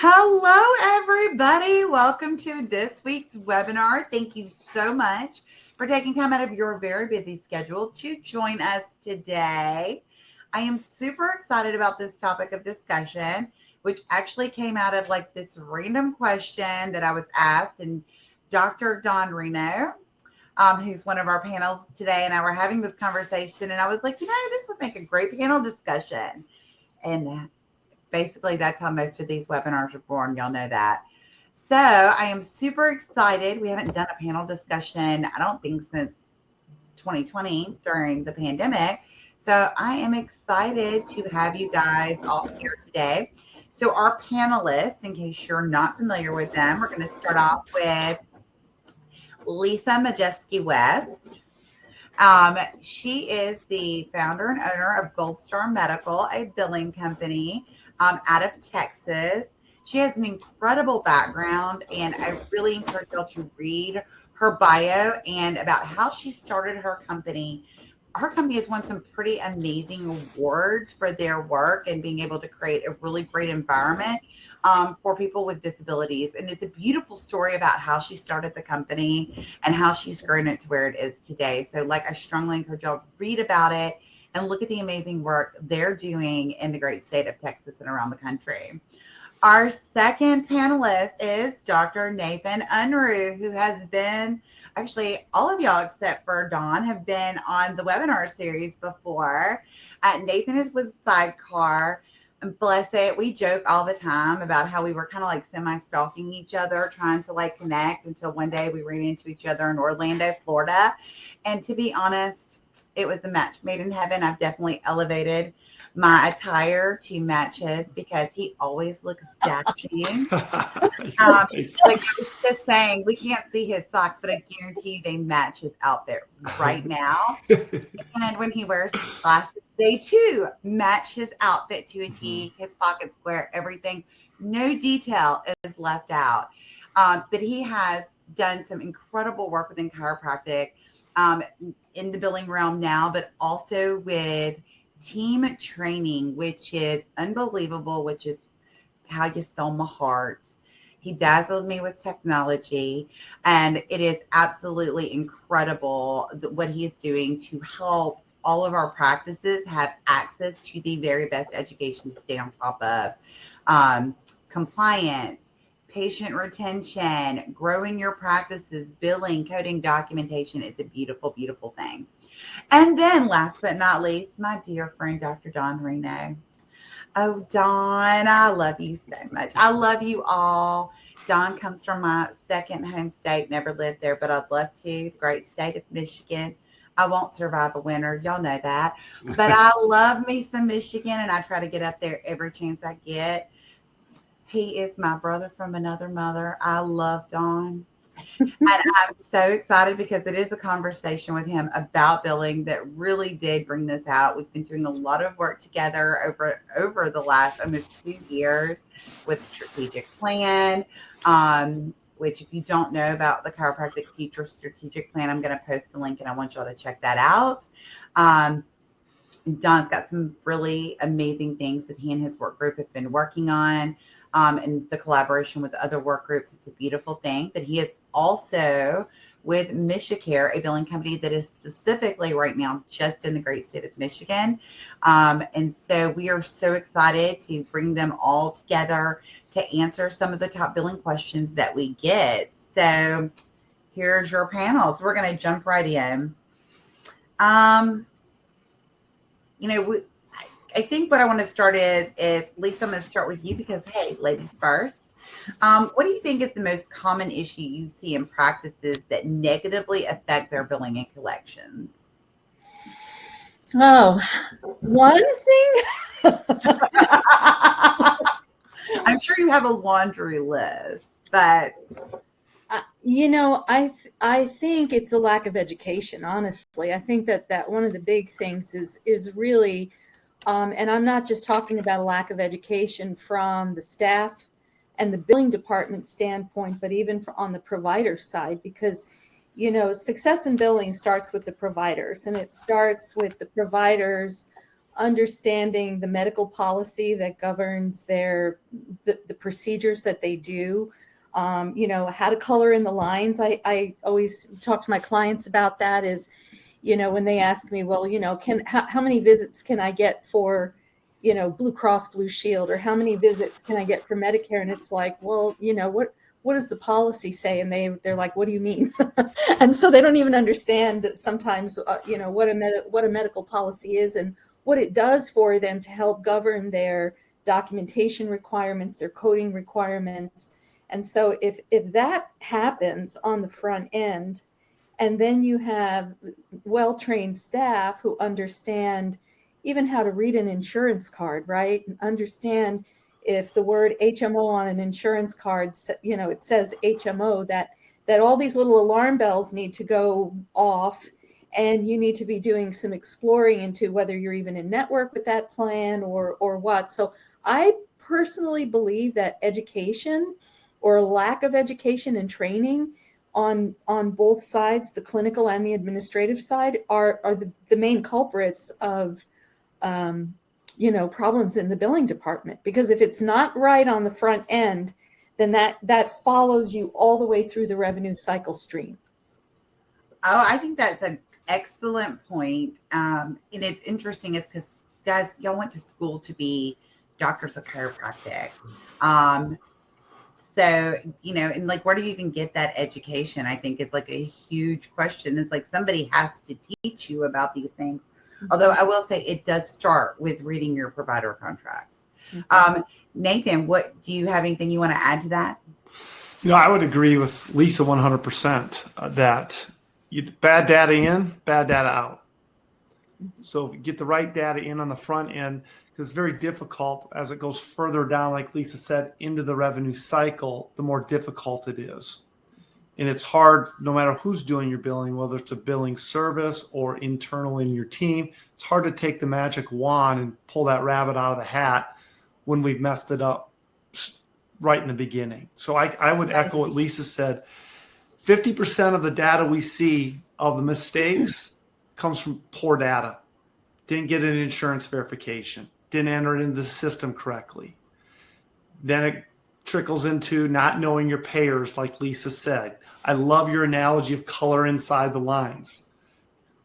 Hello, everybody. Welcome to this week's webinar. Thank you so much for taking time out of your very busy schedule to join us today. I am super excited about this topic of discussion, which actually came out of like this random question that I was asked, and Dr. Don Reno, who's one of our panels today, and I were having this conversation, and I was like, this would make a great panel discussion. And basically, that's how most of these webinars are born. Y'all know that. So I am super excited. We haven't done a panel discussion, I don't think, since 2020 during the pandemic. So I am excited to have you guys all here today. So our panelists, in case you're not familiar with them, we're going to start off with Lisa Maciejewski-West. She is the founder and owner of Goldstar Medical, a billing company out of Texas. She has an incredible background, and I really encourage y'all to read her bio and about how she started her company. Her company has won some pretty amazing awards for their work and being able to create a really great environment for people with disabilities. And it's a beautiful story about how she started the company and how she's grown it to where it is today. So I strongly encourage y'all to read about it and look at the amazing work they're doing in the great state of Texas and around the country. Our second panelist is Dr. Nathan Unruh, who has been, actually, all of y'all except for Dawn have been on the webinar series before. Nathan is with SideCar. And bless it, we joke all the time about how we were kind of like semi-stalking each other, trying to connect until one day we ran into each other in Orlando, Florida. And to be honest, it was a match made in heaven. I've definitely elevated my attire to match his because he always looks dashing. Like I was just saying, we can't see his socks, but I guarantee you they match his outfit right now. And when he wears his glasses, they too match his outfit to a T, his pocket square, everything. No detail is left out. But he has done some incredible work within chiropractic in the billing realm now, but also with team training, which is unbelievable, which is how you stole my heart. He dazzled me with technology, and it is absolutely incredible what he is doing to help all of our practices have access to the very best education to stay on top of compliance, patient retention, growing your practices, billing, coding, documentation. It's a beautiful, beautiful thing. And then last but not least, my dear friend, Dr. Don Reno. Oh, Don, I love you so much. I love you all. Don comes from my second home state, never lived there, but I'd love to. The great state of Michigan. I won't survive a winter. Y'all know that. But I love me some Michigan, and I try to get up there every chance I get. He is my brother from another mother. I love Don. And I'm so excited because it is a conversation with him about billing that really did bring this out. We've been doing a lot of work together over the last almost 2 years with strategic plan, which if you don't know about the Chiropractic Future Strategic Plan, I'm going to post the link and I want y'all to check that out. Don's got some really amazing things that he and his work group have been working on. And the collaboration with other work groups, it's a beautiful thing. But he is also with Michicare, a billing company that is specifically right now just in the great state of Michigan. And so we are so excited to bring them all together to answer some of the top billing questions that we get. So here's your panels. We're going to jump right in. I think what I want to start is Lisa, I'm going to start with you because, hey, ladies first. What do you think is the most common issue you see in practices that negatively affect their billing and collections? Oh, one thing? I'm sure you have a laundry list, but... I think it's a lack of education, honestly. I think that one of the big things is really... and I'm not just talking about a lack of education from the staff and the billing department standpoint, but even on the provider side, because, success in billing starts with the providers, and it starts with the providers understanding the medical policy that governs the procedures that they do, how to color in the lines. I always talk to my clients about that is, when they ask me, well, how many visits can I get for, Blue Cross Blue Shield, or how many visits can I get for Medicare? And it's like, well, what does the policy say? And they're like, what do you mean? And so they don't even understand sometimes, what a medical policy is and what it does for them to help govern their documentation requirements, their coding requirements. And so if that happens on the front end, and then you have well-trained staff who understand even how to read an insurance card, right? And understand if the word HMO on an insurance card, it says HMO, that all these little alarm bells need to go off, and you need to be doing some exploring into whether you're even in network with that plan or what. So I personally believe that education or lack of education and training on both sides, the clinical and the administrative side, are the main culprits of problems in the billing department. Because if it's not right on the front end, then that follows you all the way through the revenue cycle stream. Oh, I think that's an excellent point. And it's interesting is because, guys, y'all went to school to be doctors of chiropractic. So, and like, where do you even get that education? I think it's like a huge question. It's like somebody has to teach you about these things. Mm-hmm. Although I will say it does start with reading your provider contracts. Mm-hmm. Nathan, do you have anything you want to add to that? I would agree with Lisa 100% that bad data in, bad data out. So if you get the right data in on the front end, because it's very difficult as it goes further down, like Lisa said, into the revenue cycle, the more difficult it is. And it's hard no matter who's doing your billing, whether it's a billing service or internal in your team. It's hard to take the magic wand and pull that rabbit out of the hat when we've messed it up right in the beginning. So I would echo what Lisa said. 50% of the data we see of the mistakes comes from poor data. Didn't get an insurance verification. Didn't enter it into the system correctly. Then it trickles into not knowing your payers, like Lisa said. I love your analogy of color inside the lines.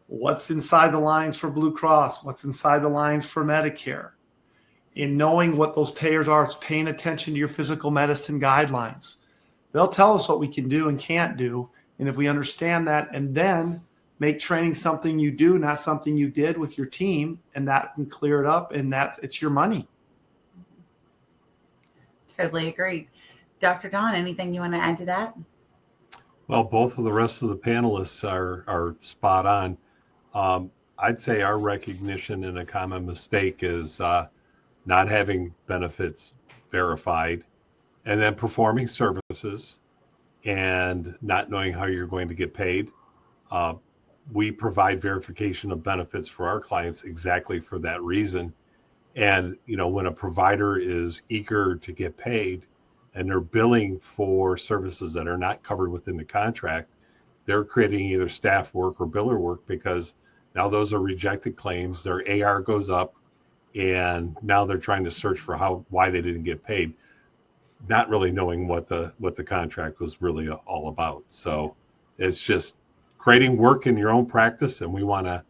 What's inside the lines for Blue Cross? What's inside the lines for Medicare? In knowing what those payers are, it's paying attention to your physical medicine guidelines. They'll tell us what we can do and can't do. And if we understand that and then make training something you do, not something you did with your team, and that can clear it up, and it's your money. Totally agree. Dr. Don, anything you want to add to that? Well, both of the rest of the panelists are spot on. I'd say our recognition and a common mistake is not having benefits verified, and then performing services and not knowing how you're going to get paid. We provide verification of benefits for our clients exactly for that reason. And, when a provider is eager to get paid and they're billing for services that are not covered within the contract, they're creating either staff work or biller work, because now those are rejected claims. Their AR goes up, and now they're trying to search for why they didn't get paid, not really knowing what the contract was really all about. So it's just creating work in your own practice, and we want to,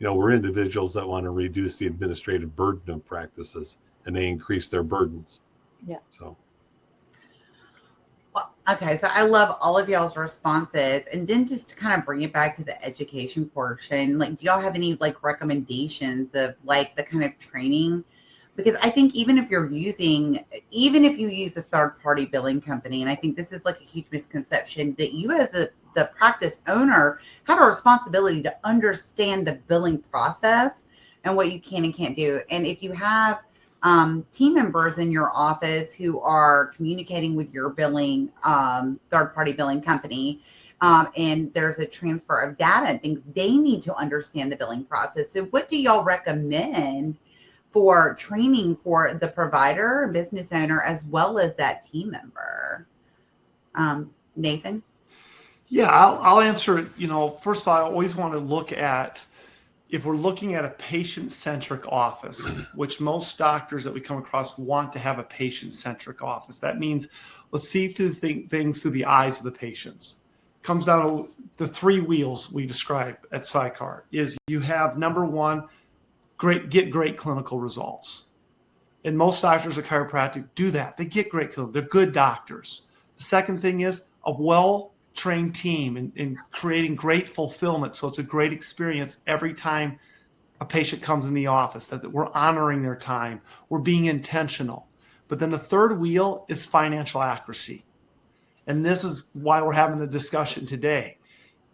we're individuals that want to reduce the administrative burden of practices, and they increase their burdens. Yeah. So. Well, okay, so I love all of y'all's responses, and then just to kind of bring it back to the education portion, like, do y'all have any recommendations of the kind of training? Because I think even if you use a third-party billing company, and I think this is a huge misconception, that you as the practice owner have a responsibility to understand the billing process and what you can and can't do. And if you have team members in your office who are communicating with your billing, third-party billing company, and there's a transfer of data and things, they need to understand the billing process. So what do y'all recommend for training for the provider, business owner, as well as that team member? Nathan? Yeah, I'll answer it. First of all, I always want to look at if we're looking at a patient-centric office, which most doctors that we come across want to have a patient-centric office, that means let's see through things through the eyes of the patients. It comes down to the three wheels we describe at SideCar is you have, number one, get great clinical results. And most doctors of chiropractic do that. They get great clinical. They're good doctors. The second thing is a well-trained team in creating great fulfillment. So it's a great experience every time a patient comes in the office, that we're honoring their time. We're being intentional. But then the third wheel is financial accuracy. And this is why we're having the discussion today.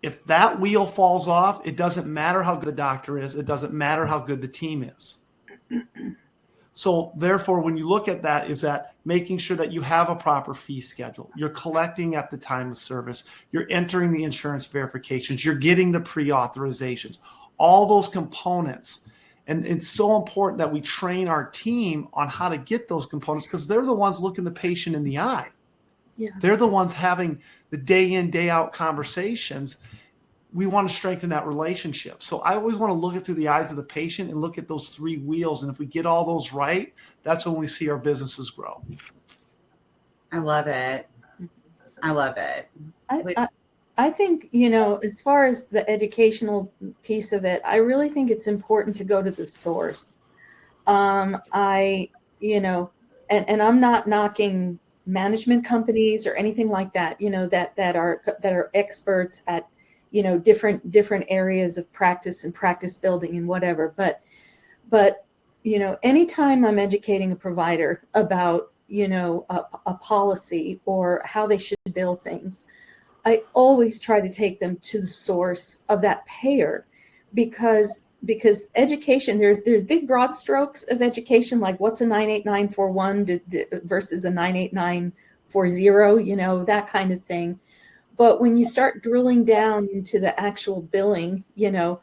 If that wheel falls off, it doesn't matter how good the doctor is. It doesn't matter how good the team is. So therefore, when you look at that, is that making sure that you have a proper fee schedule. You're collecting at the time of service. You're entering the insurance verifications. You're getting the pre-authorizations. All those components. And it's so important that we train our team on how to get those components because they're the ones looking the patient in the eye. Yeah. They're the ones having the day in, day out conversations. We want to strengthen that relationship. So I always want to look it through the eyes of the patient and look at those three wheels. And if we get all those right, that's when we see our businesses grow. I love it. I love it. I think, as far as the educational piece of it, I really think it's important to go to the source. And I'm not knocking management companies or anything like that, that are experts at, different areas of practice and practice building and whatever. But anytime I'm educating a provider about, a policy or how they should bill things, I always try to take them to the source of that payer because education, there's big broad strokes of education, like what's a 98941 versus a 98940, that kind of thing. But when you start drilling down into the actual billing, for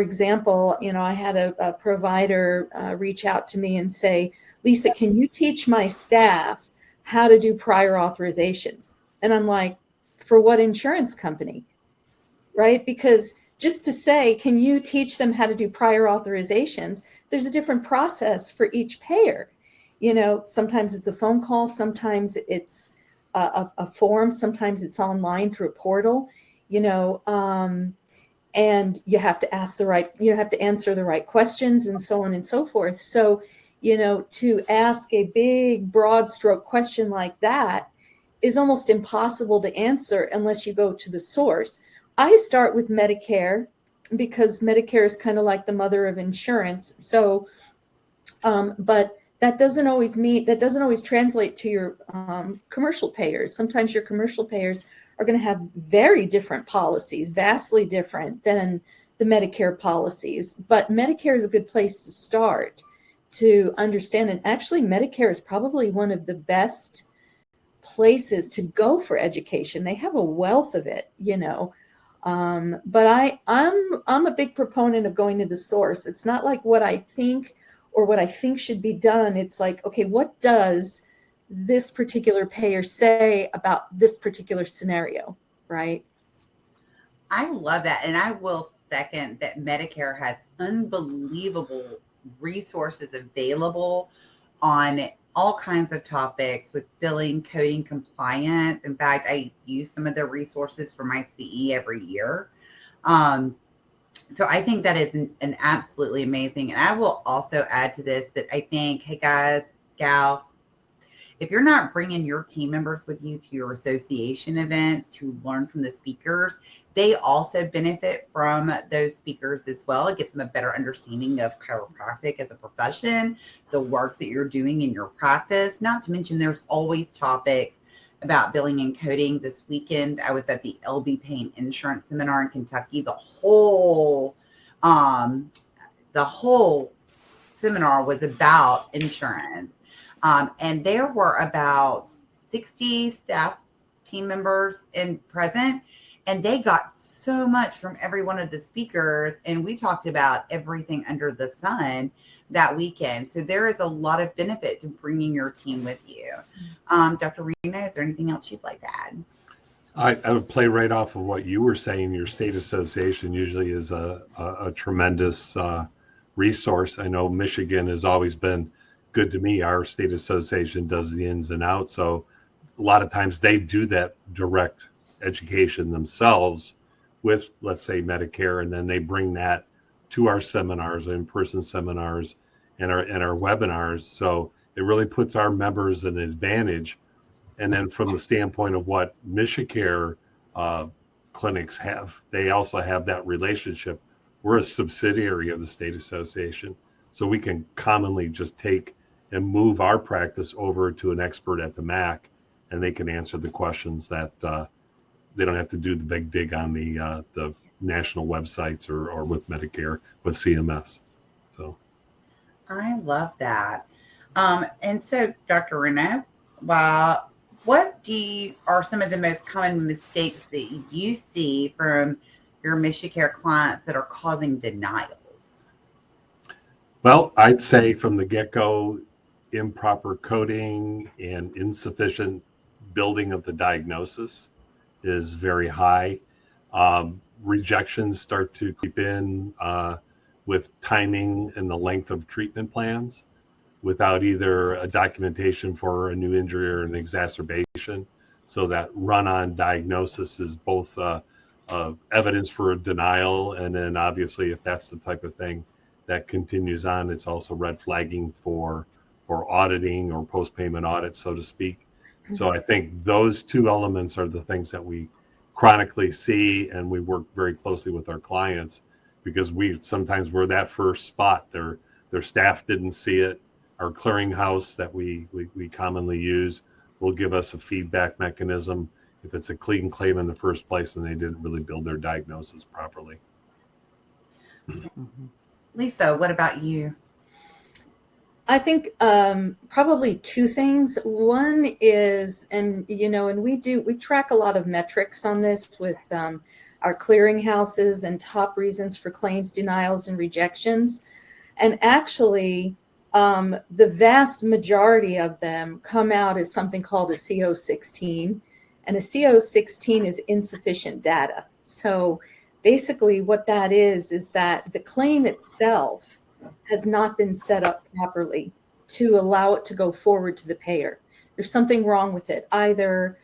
example, I had a provider reach out to me and say, Lisa, can you teach my staff how to do prior authorizations? And I'm like, for what insurance company? Right? Because just to say, can you teach them how to do prior authorizations? There's a different process for each payer. Sometimes it's a phone call, sometimes it's a form, sometimes it's online through a portal, and you have to answer the right questions and so on and so forth. So, to ask a big broad stroke question like that is almost impossible to answer unless you go to the source. I start with Medicare because Medicare is kind of like the mother of insurance. So, but that doesn't always translate to your commercial payers. Sometimes your commercial payers are going to have very different policies, vastly different than the Medicare policies. But Medicare is a good place to start to understand. And actually, Medicare is probably one of the best places to go for education. They have a wealth of it, But I'm a big proponent of going to the source. It's not like what I think or what I think should be done. It's like, okay, what does this particular payer say about this particular scenario, right? I love that. And I will second that Medicare has unbelievable resources available on all kinds of topics with billing, coding, compliance. In fact, I use some of their resources for my CE every year. So I think that is an absolutely amazing. And I will also add to this that I think, hey guys, gals, if you're not bringing your team members with you to your association events to learn from the speakers, they also benefit from those speakers as well. It gets them a better understanding of chiropractic as a profession, the work that you're doing in your practice. Not to mention there's always topics about billing and coding. This weekend, I was at the LB Payne Insurance Seminar in Kentucky. The whole seminar was about insurance. And there were about 60 staff team members present, and they got so much from every one of the speakers. And we talked about everything under the sun that weekend. So there is a lot of benefit to bringing your team with you. Dr. Reno, is there anything else you'd like to add? I would play right off of what you were saying. Your state association usually is a tremendous resource. I know Michigan has always been good to me. Our state association does the ins and outs. So a lot of times they do that direct education themselves with, let's say, Medicare, and then they bring that to our seminars, in-person seminars, and our webinars. So it really puts our members at an advantage. And then from the standpoint of what Michicare clinics have, they also have that relationship. We're a subsidiary of the state association, so we can commonly just take and move our practice over to an expert at the MAC, and they can answer the questions that they don't have to do the big dig on the national websites or with Medicare, with CMS. So I love that. And so, Dr. Reno, what are some of the most common mistakes that you see from your Michicare clients that are causing denials? Well, I'd say from the get-go, improper coding and insufficient building of the diagnosis is very high. Rejections start to creep in with timing and the length of treatment plans without either a documentation for a new injury or an exacerbation. So that run-on diagnosis is both evidence for a denial, and then obviously if that's the type of thing that continues on, it's also red flagging for auditing or post-payment audit, so to speak. So I think those two elements are the things that we chronically see, and we work very closely with our clients because sometimes we're that first spot. Their staff didn't see it. Our clearinghouse that we commonly use will give us a feedback mechanism if it's a clean claim in the first place and they didn't really build their diagnosis properly. Lisa, what about you? I think probably two things. One is, and we track a lot of metrics on this with our clearinghouses and top reasons for claims denials and rejections. And actually, the vast majority of them come out as something called a CO16. And a CO16 is insufficient data. So basically what that is that the claim itself has not been set up properly to allow it to go forward to the payer. There's something wrong with it, either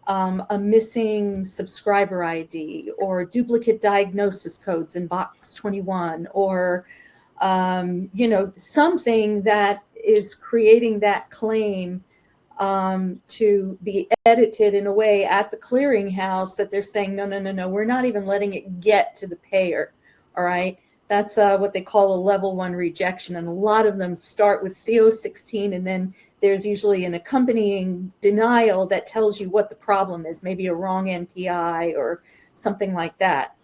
a missing subscriber ID or duplicate diagnosis codes in box 21, or something that is creating that claim to be edited in a way at the clearinghouse that they're saying, no, we're not even letting it get to the payer. All right. That's what they call a level 1 rejection. And a lot of them start with CO16, and then there's usually an accompanying denial that tells you what the problem is, maybe a wrong NPI or something like that.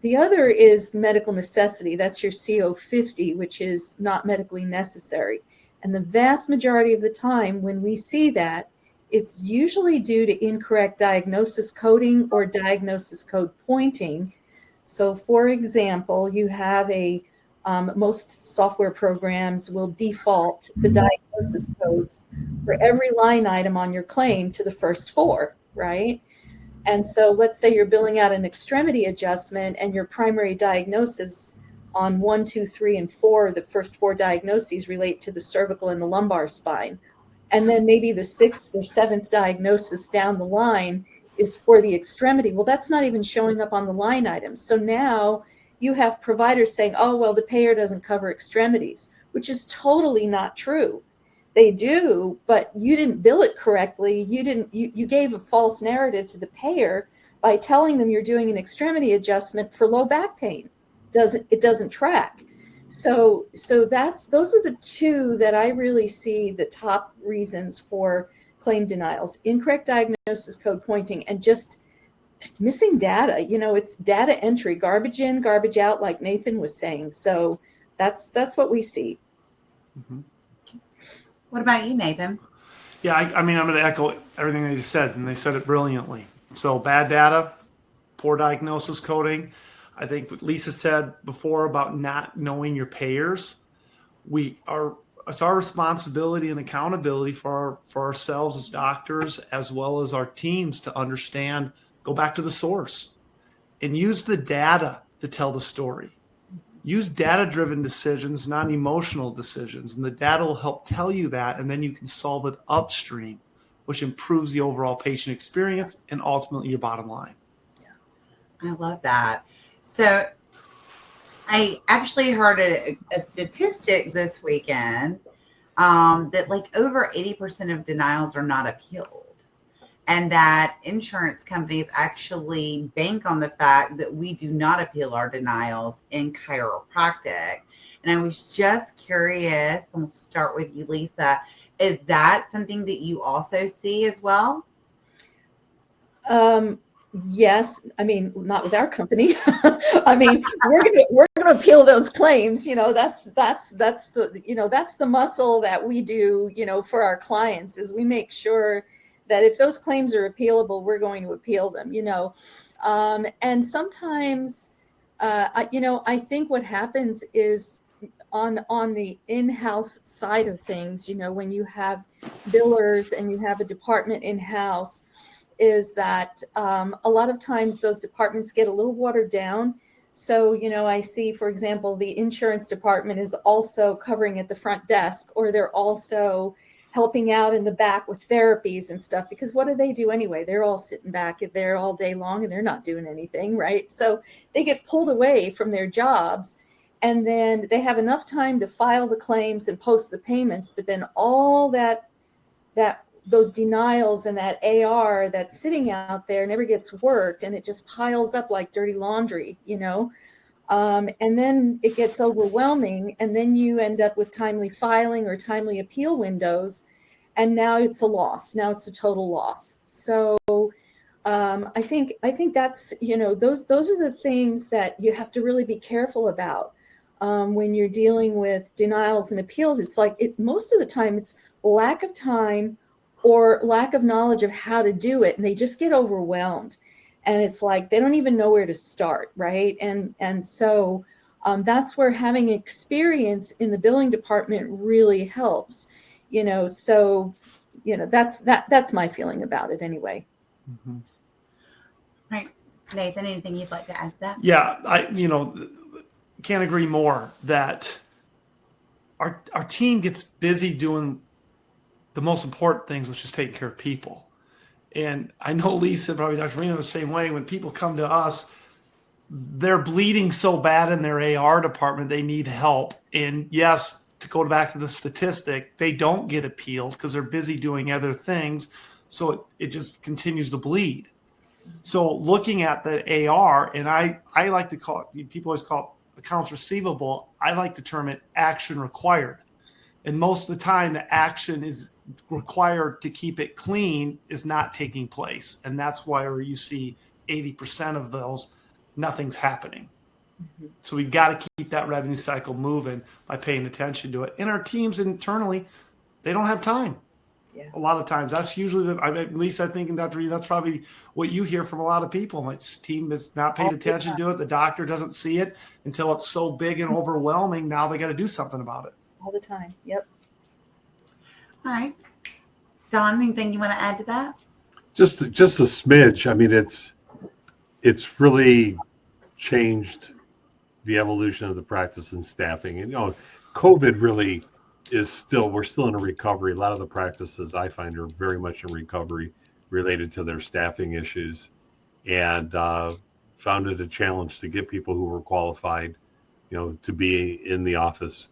The other is medical necessity. That's your CO50, which is not medically necessary. And the vast majority of the time when we see that, it's usually due to incorrect diagnosis coding or diagnosis code pointing. So for example, you have most software programs will default the diagnosis codes for every line item on your claim to the first 4, right? And so let's say you're billing out an extremity adjustment and your primary diagnosis on 1, 2, 3, and 4, the first 4 diagnoses relate to the cervical and the lumbar spine. And then maybe the 6th or 7th diagnosis down the line is for the extremity. Well, that's not even showing up on the line items. So now you have providers saying, oh, well, the payer doesn't cover extremities, which is totally not true. They do, but you didn't bill it correctly. You gave a false narrative to the payer by telling them you're doing an extremity adjustment for low back pain. It doesn't track. So those are the two that I really see the top reasons for claim denials: incorrect diagnosis code pointing and just missing data. It's data entry, garbage in, garbage out, like Nathan was saying. So that's what we see. Mm-hmm. What about you, Nathan? Yeah, I'm going to echo everything they just said, and they said it brilliantly. So bad data, poor diagnosis coding. I think what Lisa said before about not knowing your payers, it's our responsibility and accountability for ourselves as doctors, as well as our teams, to understand go back to the source and use the data to tell the story. Use data-driven decisions, not emotional decisions, and the data will help tell you that, and then you can solve it upstream, which improves the overall patient experience and ultimately your bottom line. I love that. So I actually heard a statistic this weekend that like over 80% of denials are not appealed. And that insurance companies actually bank on the fact that we do not appeal our denials in chiropractic. And I was just curious, and we'll start with you, Lisa. Is that something that you also see as well? Yes, I mean, not with our company. I mean, we're gonna appeal those claims. That's the muscle that we do. For our clients is we make sure that if those claims are appealable, we're going to appeal them. And sometimes, I think what happens is on the in-house side of things. When you have billers and you have a department in-house, is that a lot of times those departments get a little watered down. So, I see, for example, the insurance department is also covering at the front desk, or they're also helping out in the back with therapies and stuff, because what do they do anyway? They're all sitting back there all day long and they're not doing anything, right? So they get pulled away from their jobs, and then they have enough time to file the claims and post the payments, but then all those denials and that AR that's sitting out there never gets worked, and it just piles up like dirty laundry, and then it gets overwhelming, and then you end up with timely filing or timely appeal windows, and now it's a loss. Now it's a total loss. So I think that's, those are the things that you have to really be careful about when you're dealing with denials and appeals. It's like most of the time it's lack of time or lack of knowledge of how to do it, and they just get overwhelmed. And it's like they don't even know where to start, right? And so that's where having experience in the billing department really helps. So that's my feeling about it anyway. Mm-hmm. Right, Nathan, anything you'd like to add to that? Yeah, I can't agree more that our team gets busy doing the most important things, which is taking care of people. And I know Lisa, probably Dr. Reno, the same way. When people come to us, they're bleeding so bad in their AR department, they need help. And yes, to go back to the statistic, they don't get appealed because they're busy doing other things. So it just continues to bleed. So looking at the AR, and I like to call it, people always call it accounts receivable. I like to term it action required. And most of the time, the action is required to keep it clean is not taking place. And that's why where you see 80% of those, nothing's happening. Mm-hmm. So we've got to keep that revenue cycle moving by paying attention to it. And our teams internally, they don't have time. Yeah. A lot of times. That's usually, at least I think, and Dr. Reed, that's probably what you hear from a lot of people. My team has not paid attention to it. The doctor doesn't see it until it's so big and overwhelming. Now they got to do something about it. All the time. Yep. All right. Don, anything you want to add to that? Just a smidge. I mean, it's really changed the evolution of the practice and staffing. And, COVID really we're still in a recovery. A lot of the practices I find are very much in recovery related to their staffing issues, and found it a challenge to get people who were qualified, to be in the office.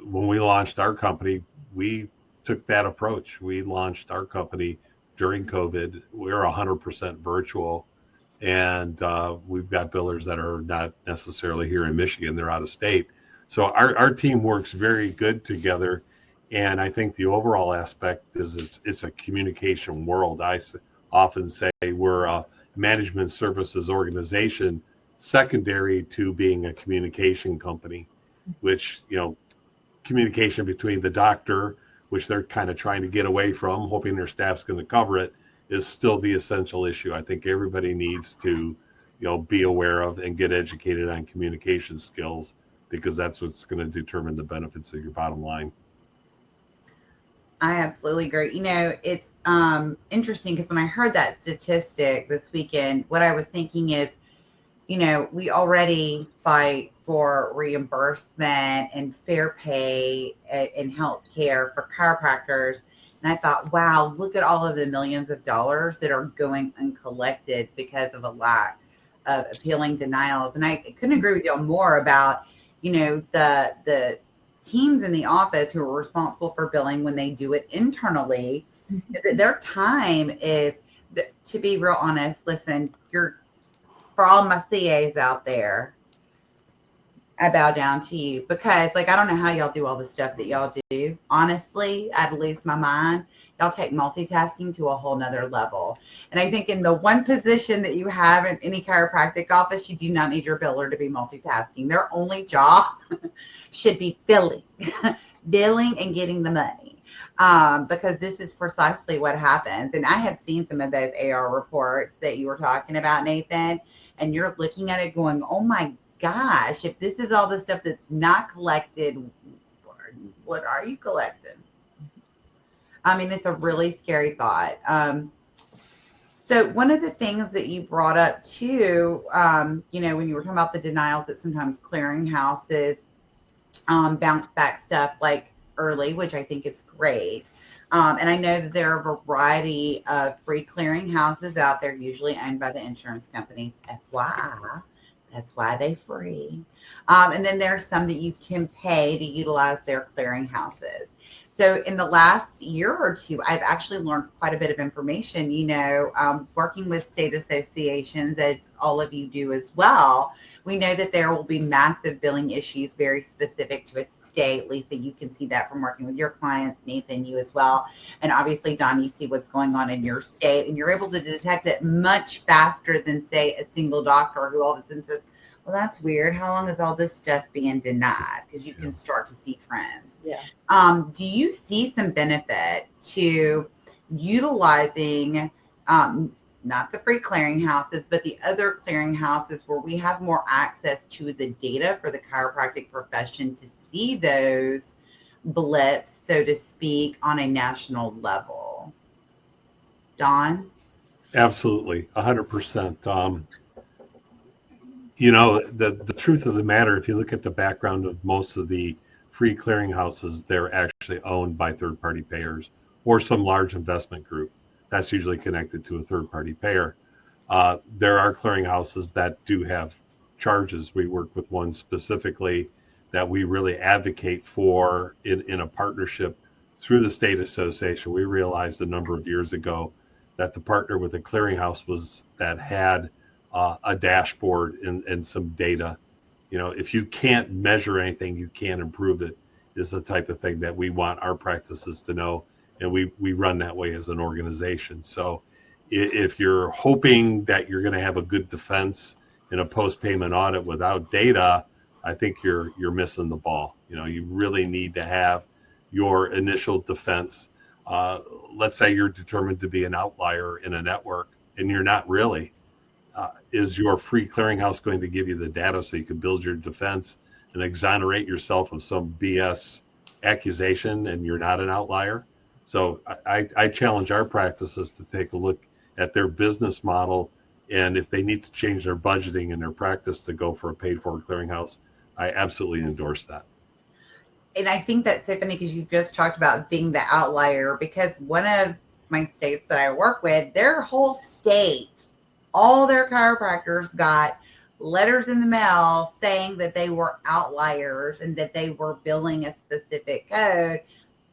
When we launched our company, we took that approach. We launched our company during COVID. We're 100% virtual, and we've got billers that are not necessarily here in Michigan. They're out of state. So our team works very good together, and I think the overall aspect is it's a communication world. I often say we're a management services organization secondary to being a communication company, which, communication between the doctor, which they're kind of trying to get away from, hoping their staff's going to cover it, is still the essential issue. I think everybody needs to, be aware of and get educated on communication skills, because that's what's going to determine the benefits of your bottom line. I absolutely agree. It's interesting because when I heard that statistic this weekend, what I was thinking is, we already fight for reimbursement and fair pay in healthcare for chiropractors. And I thought, wow, look at all of the millions of dollars that are going uncollected because of a lack of appealing denials. And I couldn't agree with you more about, the teams in the office who are responsible for billing when they do it internally. Their time is, to be real honest, listen, for all my CAs out there, I bow down to you because, I don't know how y'all do all the stuff that y'all do. Honestly, I'd lose my mind. Y'all take multitasking to a whole nother level. And I think in the one position that you have in any chiropractic office, you do not need your biller to be multitasking. Their only job should be billing and getting the money. Because this is precisely what happens. And I have seen some of those AR reports that you were talking about, Nathan, and you're looking at it going, oh my gosh, if this is all the stuff that's not collected, what are you collecting? I mean, it's a really scary thought. So one of the things that you brought up too, when you were talking about the denials that sometimes clearinghouses bounce back stuff early, which I think is great. And I know that there are a variety of free clearinghouses out there, usually owned by the insurance companies. FYI, that's why they free. And then there are some that you can pay to utilize their clearinghouses. So in the last year or two, I've actually learned quite a bit of information, working with state associations, as all of you do as well. We know that there will be massive billing issues very specific to a state. Lisa, you can see that from working with your clients. Nathan, you as well. And obviously, Don, you see what's going on in your state, and you're able to detect it much faster than, say, a single doctor who all of a sudden says, well, that's weird. How long is all this stuff being denied? Because you can start to see trends. Yeah. Do you see some benefit to utilizing not the free clearinghouses, but the other clearinghouses where we have more access to the data for the chiropractic profession to see those blips, so to speak, on a national level? Don? Absolutely, 100%. The truth of the matter, if you look at the background of most of the free clearinghouses, they're actually owned by third-party payers or some large investment group that's usually connected to a third-party payer. There are clearinghouses that do have charges. We work with one specifically that we really advocate for in a partnership through the state association. We realized a number of years ago that the partner with a clearinghouse that had a dashboard and some data. If you can't measure anything, you can't improve it, is the type of thing that we want our practices to know. And we run that way as an organization. So if you're hoping that you're going to have a good defense in a post-payment audit without data, I think you're missing the ball. You really need to have your initial defense. Let's say you're determined to be an outlier in a network, and you're not really. Is your free clearinghouse going to give you the data so you can build your defense and exonerate yourself of some BS accusation and you're not an outlier? So I challenge our practices to take a look at their business model, and if they need to change their budgeting and their practice to go for a paid-for clearinghouse, I absolutely endorse that. And I think that's so funny because you just talked about being the outlier, because one of my states that I work with, their whole state, all their chiropractors got letters in the mail saying that they were outliers and that they were billing a specific code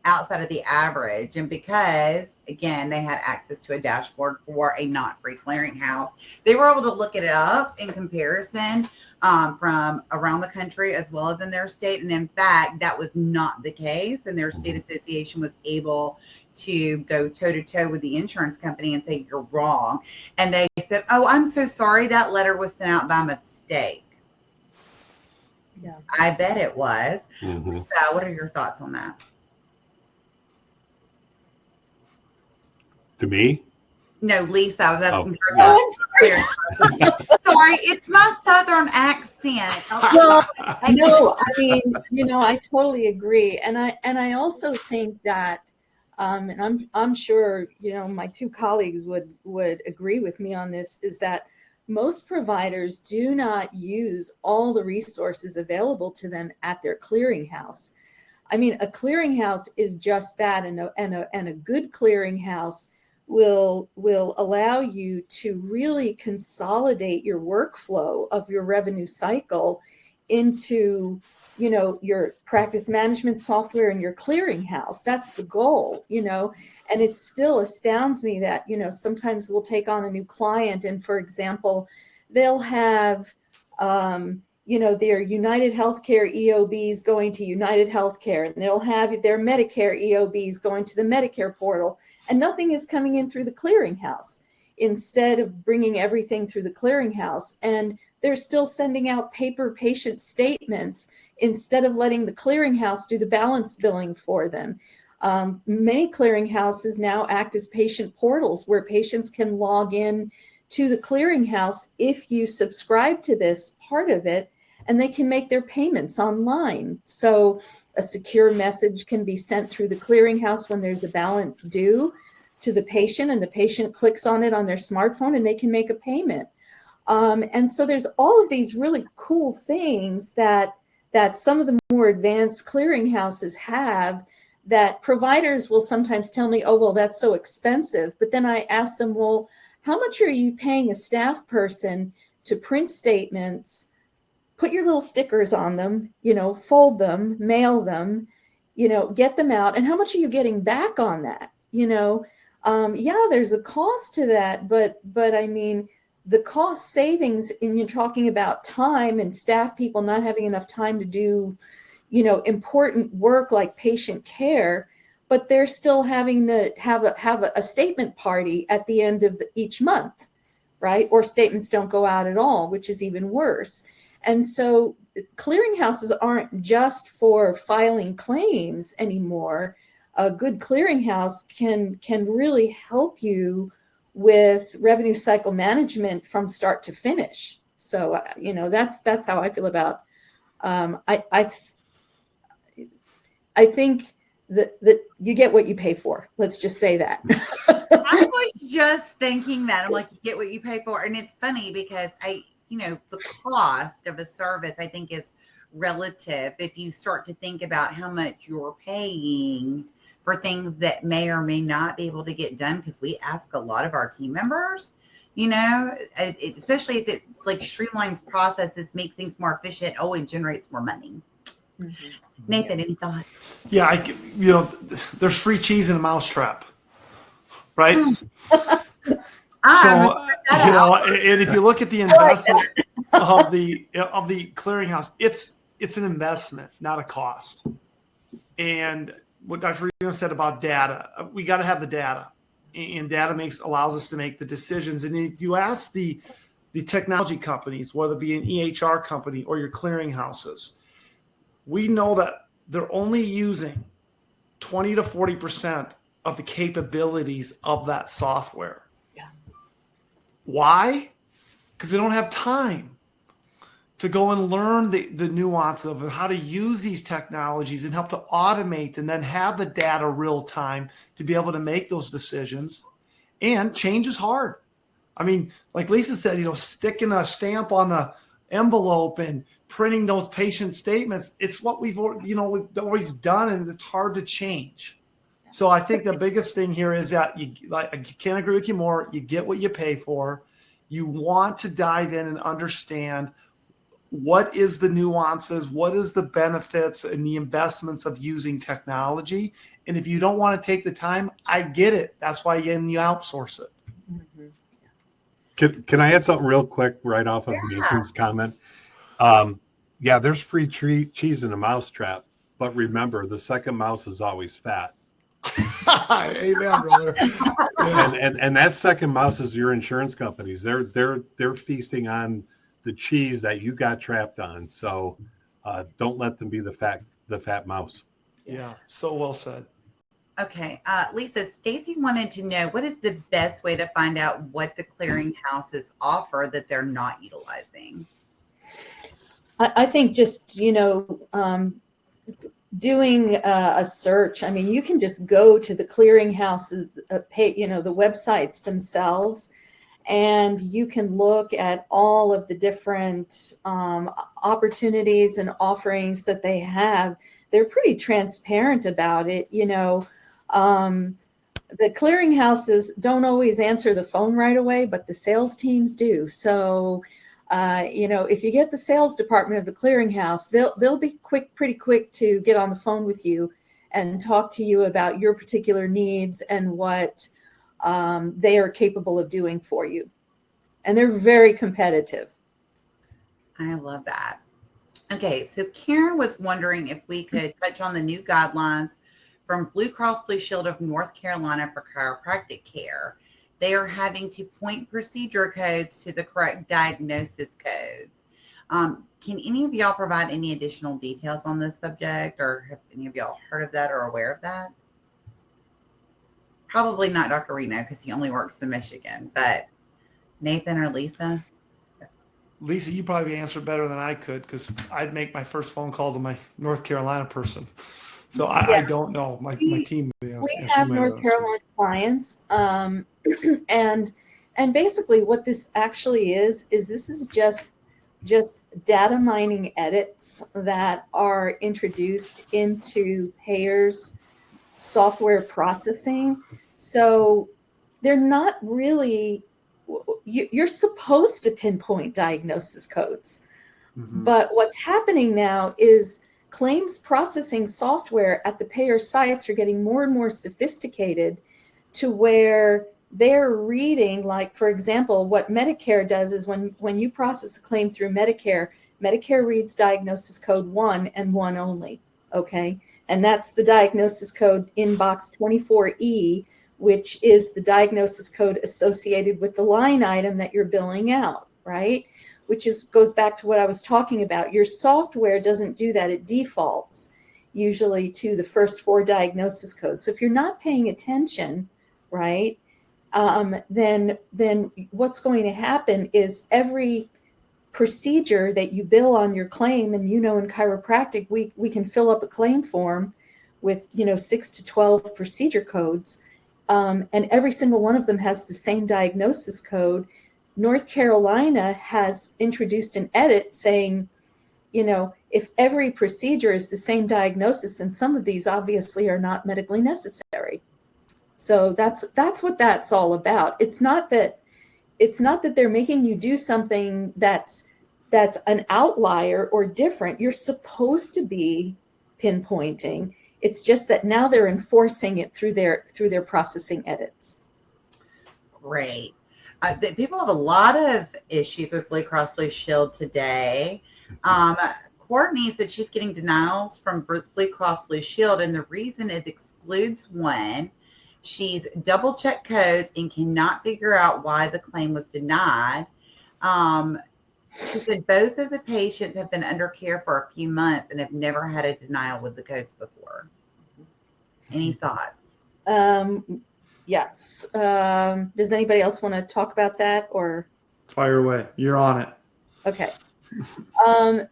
outside of the average. And because, again, they had access to a dashboard for a not free clearinghouse, they were able to look it up in comparison from around the country as well as in their state. And in fact, that was not the case. And their state association was able to go toe-to-toe with the insurance company and say, you're wrong. And they said, oh, I'm so sorry, that letter was sent out by mistake. Yeah, I bet it was. Mm-hmm. So what are your thoughts on that? To me? No, Lisa, I was asking her. Oh, Sorry, it's my Southern accent. well, no, I mean, I totally agree. And I also think that and I'm sure, my two colleagues would agree with me on this, is that most providers do not use all the resources available to them at their clearinghouse. I mean, a clearinghouse is just that, and a good clearinghouse will allow you to really consolidate your workflow of your revenue cycle into, your practice management software and your clearinghouse. That's the goal, and it still astounds me that, sometimes we'll take on a new client, and for example, they'll have, their United Healthcare EOBs going to United Healthcare, and they'll have their Medicare EOBs going to the Medicare portal, and nothing is coming in through the clearinghouse instead of bringing everything through the clearinghouse. And they're still sending out paper patient statements instead of letting the clearinghouse do the balance billing for them. Many clearinghouses now act as patient portals where patients can log in to the clearinghouse if you subscribe to this part of it, and they can make their payments online. So a secure message can be sent through the clearinghouse when there's a balance due to the patient, and the patient clicks on it on their smartphone and they can make a payment. And so there's all of these really cool things that some of the more advanced clearinghouses have that providers will sometimes tell me, oh, well, that's so expensive. But then I ask them, well, how much are you paying a staff person to print statements, put your little stickers on them, fold them, mail them, get them out, and how much are you getting back on that? Yeah, there's a cost to that, but I mean, the cost savings, and you're talking about time and staff people not having enough time to do, important work like patient care, but they're still having to have a statement party at the end of each month, right? Or statements don't go out at all, which is even worse. And so clearinghouses aren't just for filing claims anymore. A good clearinghouse can really help you with revenue cycle management from start to finish. So, that's how I feel about, I think that you get what you pay for. Let's just say that. I was just thinking that. I'm like, you get what you pay for. And it's funny because the cost of a service, I think, is relative. If you start to think about how much you're paying for things that may or may not be able to get done, because we ask a lot of our team members, especially if it like streamlines processes, makes things more efficient, and generates more money. Mm-hmm. Nathan, any thoughts? Yeah, there's free cheese in a mousetrap, right? And if you look at the investment of the clearinghouse, it's an investment, not a cost. And what Dr. Reno said about data, we got to have the data, and data allows us to make the decisions. And if you ask the technology companies, whether it be an EHR company or your clearinghouses, we know that they're only using 20 to 40% of the capabilities of that software. Yeah. Why? Because they don't have time to go and learn the nuance of how to use these technologies and help to automate and then have the data real time to be able to make those decisions. And change is hard. I mean, like Lisa said, sticking a stamp on the envelope and printing those patient statements, it's what we've always done, and it's hard to change. So I think the biggest thing here is that I can't agree with you more. You get what you pay for. You want to dive in and understand what is the nuances, what is the benefits and the investments of using technology. And if you don't want to take the time, I get it. That's why you outsource it. Mm-hmm. Can I add something real quick right off of Nathan's comment? Yeah, there's free cheese in a mousetrap, but remember, the second mouse is always fat. Amen, brother. and that second mouse is your insurance companies. They're feasting on the cheese that you got trapped on. So don't let them be the fat mouse. Yeah, so well said. Okay, Lisa, Stacy wanted to know, what is the best way to find out what the clearinghouses offer that they're not utilizing? I think just, doing a search. I mean, you can just go to the clearinghouses, the websites themselves, and you can look at all of the different opportunities and offerings that they have. They're pretty transparent about it. The clearinghouses don't always answer the phone right away, but the sales teams do. So, if you get the sales department of the clearinghouse, they'll be pretty quick to get on the phone with you and talk to you about your particular needs and what they are capable of doing for you. And they're very competitive. I love that. Okay, so Karen was wondering if we could touch on the new guidelines from Blue Cross Blue Shield of North Carolina for chiropractic care. They are having to point procedure codes to the correct diagnosis codes. Can any of y'all provide any additional details on this subject, or have any of y'all heard of that or aware of that? Probably not Dr. Reno, because he only works in Michigan, but Nathan or Lisa? Lisa, you probably answer better than I could, because I'd make my first phone call to my North Carolina person. So I don't know. My team. We have North Carolina clients, and basically what this actually is this is just data mining edits that are introduced into payers' software processing. So they're not really. You're supposed to pinpoint diagnosis codes, but what's happening now is claims processing software at the payer sites are getting more and more sophisticated to where they're reading, like, for example, what Medicare does is when you process a claim through Medicare reads diagnosis code 1 and 1 only, okay? And that's the diagnosis code in box 24E, which is the diagnosis code associated with the line item that you're billing out, right? Which goes back to what I was talking about. Your software doesn't do that. It defaults usually to the first 4 diagnosis codes. So if you're not paying attention, right, then what's going to happen is every procedure that you bill on your claim, and in chiropractic, we can fill up a claim form with 6 to 12 procedure codes, and every single one of them has the same diagnosis code. North Carolina has introduced an edit saying, if every procedure is the same diagnosis, then some of these obviously are not medically necessary. So that's what that's all about. It's not that they're making you do something that's an outlier or different. You're supposed to be pinpointing. It's just that now they're enforcing it through their processing edits. Great. People have a lot of issues with Blue Cross Blue Shield today. Courtney said she's getting denials from Blue Cross Blue Shield, and the reason is excludes 1. She's double-checked codes and cannot figure out why the claim was denied. She said both of the patients have been under care for a few months and have never had a denial with the codes before. Any thoughts? Yes. Does anybody else want to talk about that, or? Fire away. You're on it. Okay.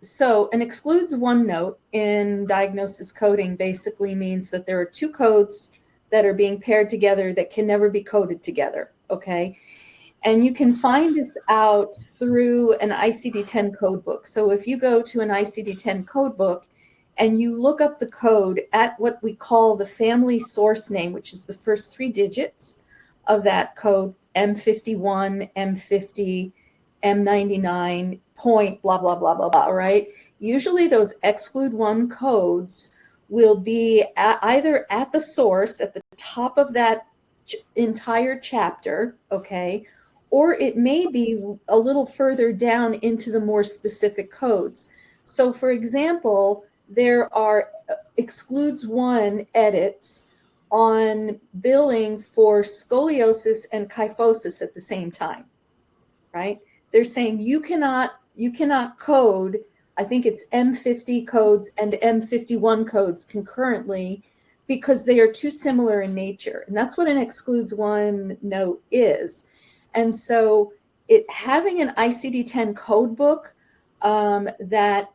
So an excludes 1 note in diagnosis coding basically means that there are 2 codes that are being paired together that can never be coded together. Okay. And you can find this out through an ICD-10 code book. So if you go to an ICD-10 code book and you look up the code at what we call the family source name, which is the first 3 digits of that code, M51, M50, M99, point, blah, blah, blah, blah, blah, right? Usually those exclude 1 codes will be either at the source, at the top of that entire chapter, okay? Or it may be a little further down into the more specific codes. So for example, there are excludes 1 edits on billing for scoliosis and kyphosis at the same time, right? They're saying you cannot code, I think it's M50 codes and M51 codes concurrently because they are too similar in nature. And that's what an excludes 1 note is. And so having an ICD-10 code book that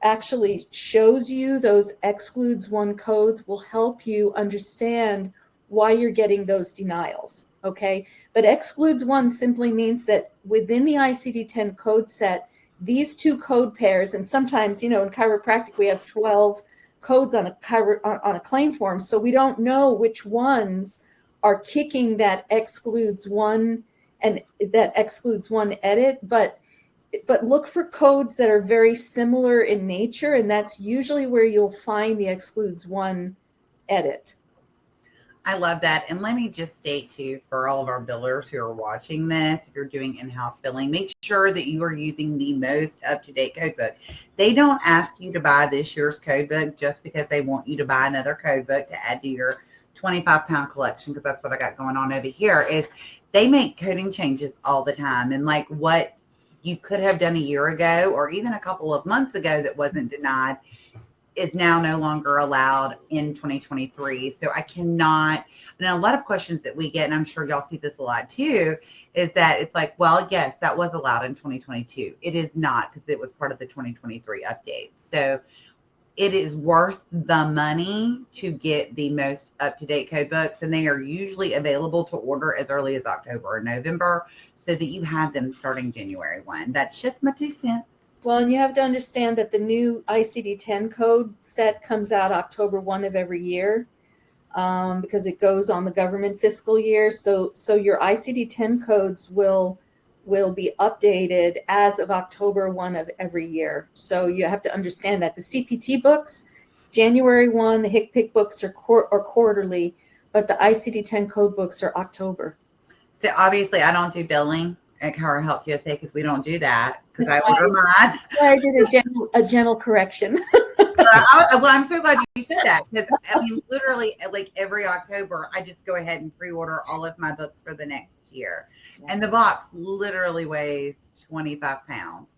actually shows you those excludes one codes will help you understand why you're getting those denials. Okay. But excludes one simply means that within the ICD-10 code set, these two code pairs, and sometimes, in chiropractic, we have 12 codes on a claim form. So we don't know which ones are kicking that excludes one and that excludes one edit, but look for codes that are very similar in nature, and that's usually where you'll find the excludes one edit. I love that. And let me just state too, for all of our billers who are watching this, if you're doing in-house billing, make sure that you are using the most up-to-date code book. They don't ask you to buy this year's code book just because they want you to buy another code book to add to your 25-pound collection, because that's what I got going on over here. Is they make coding changes all the time, and like what you could have done a year ago or even a couple of months ago that wasn't denied is now no longer allowed in 2023. So I cannot, and a lot of questions that we get, and I'm sure y'all see this a lot too, is that it's like, well, yes, that was allowed in 2022. It is not, because it was part of the 2023 update. So it is worth the money to get the most up-to-date code books, and they are usually available to order as early as October or November so that you have them starting January 1. That's just my 2 cents. Well, and you have to understand that the new ICD-10 code set comes out October 1 of every year, because it goes on the government fiscal year. So your ICD-10 codes will be updated as of October 1 of every year. So you have to understand that the CPT books, January 1, the HCPC books are quarterly, but the ICD-10 code books are October. So obviously I don't do billing at ChiroHealthUSA because we don't do that, because I order mine. I did a gentle correction. Well, I'm so glad you said that, because I mean, literally like every October, I just go ahead and pre-order all of my books for the next year. And the box literally weighs 25 pounds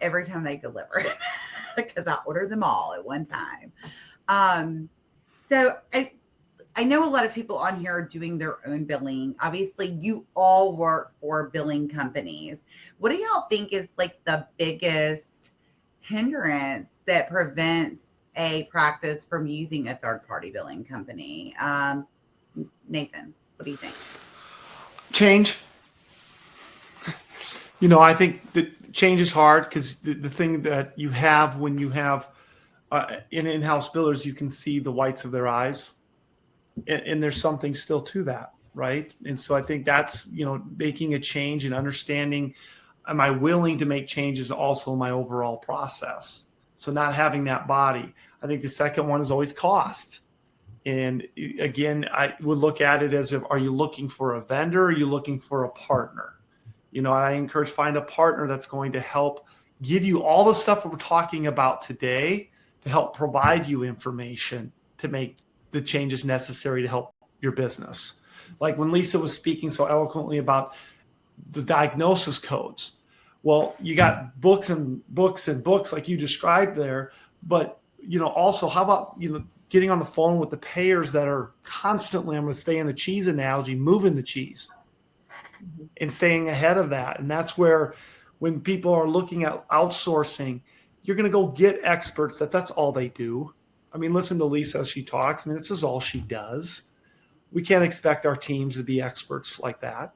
every time they deliver it, because I order them all at one time. So I know a lot of people on here are doing their own billing. Obviously, you all work for billing companies. What do y'all think is like the biggest hindrance that prevents a practice from using a third-party billing company? Nathan, what do you think? Change. I think that change is hard, because the thing that you have when you have in-house billers, you can see the whites of their eyes. And there's something still to that, right? And so I think that's, making a change and understanding, am I willing to make changes also in my overall process? So not having that body. I think the second one is always cost. And again, I would look at it as, are you looking for a vendor, or are you looking for a partner? I encourage, find a partner that's going to help give you all the stuff that we're talking about today, to help provide you information to make the changes necessary to help your business. Like when Lisa was speaking so eloquently about the diagnosis codes. Well, you got books and books and books like you described there, but also how about getting on the phone with the payers that are constantly, I'm going to stay in the cheese analogy, moving the cheese and staying ahead of that. And that's where, when people are looking at outsourcing, you're going to go get experts that's all they do. I mean, listen to Lisa as she talks. I mean, this is all she does. We can't expect our teams to be experts like that.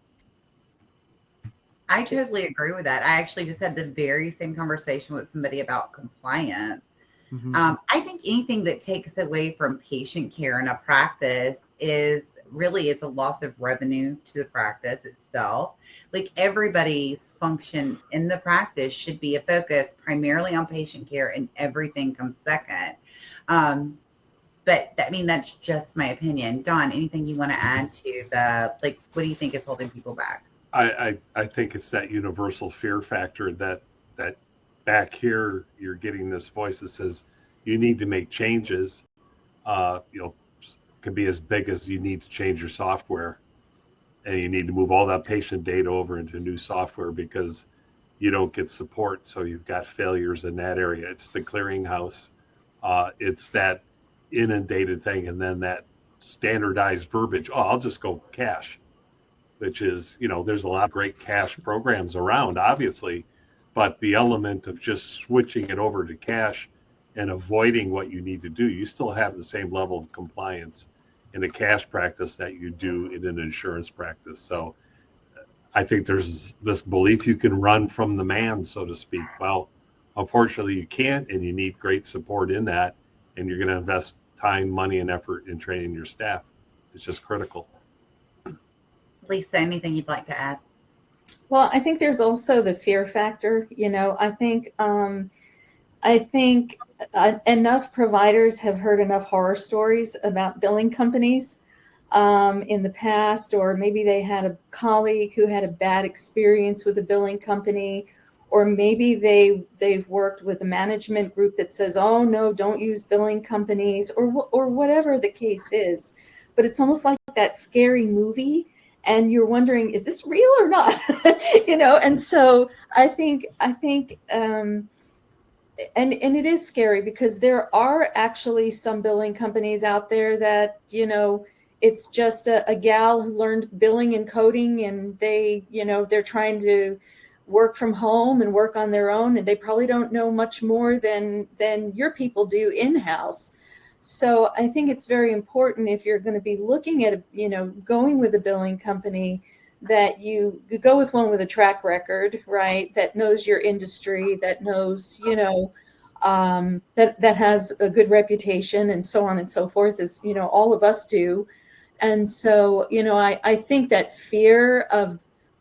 I totally agree with that. I actually just had the very same conversation with somebody about compliance. Mm-hmm. I think anything that takes away from patient care in a practice is really a loss of revenue to the practice itself. Like, everybody's function in the practice should be a focus primarily on patient care, and everything comes second. But I mean, that's just my opinion. Dawn, anything you want to add to what do you think is holding people back? I think it's that universal fear factor that back here, you're getting this voice that says you need to make changes. Could be as big as you need to change your software, and you need to move all that patient data over into new software because you don't get support. So you've got failures in that area. It's the clearinghouse. It's that inundated thing, and then that standardized verbiage. Oh, I'll just go cash, which is, there's a lot of great cash programs around, obviously, But the element of just switching it over to cash and avoiding what you need to do, you still have the same level of compliance in a cash practice that you do in an insurance practice. So I think there's this belief you can run from the man, so to speak. Well, unfortunately you can't, and you need great support in that, and you're going to invest time, money, and effort in training your staff. It's just critical. Lisa, anything you'd like to add? Well, I think there's also the fear factor. I think enough providers have heard enough horror stories about billing companies in the past, or maybe they had a colleague who had a bad experience with a billing company, or maybe they've worked with a management group that says, oh no, don't use billing companies, or whatever the case is. But it's almost like that scary movie, and you're wondering, is this real or not? And so I think and it is scary, because there are actually some billing companies out there that, it's just a gal who learned billing and coding, and they're trying to work from home and work on their own, and they probably don't know much more than your people do in-house. So I think it's very important, if you're going to be looking at, going with a billing company, that you go with one with a track record, right? That knows your industry, that knows, that has a good reputation, and so on and so forth, as, all of us do. And so, I think that fear of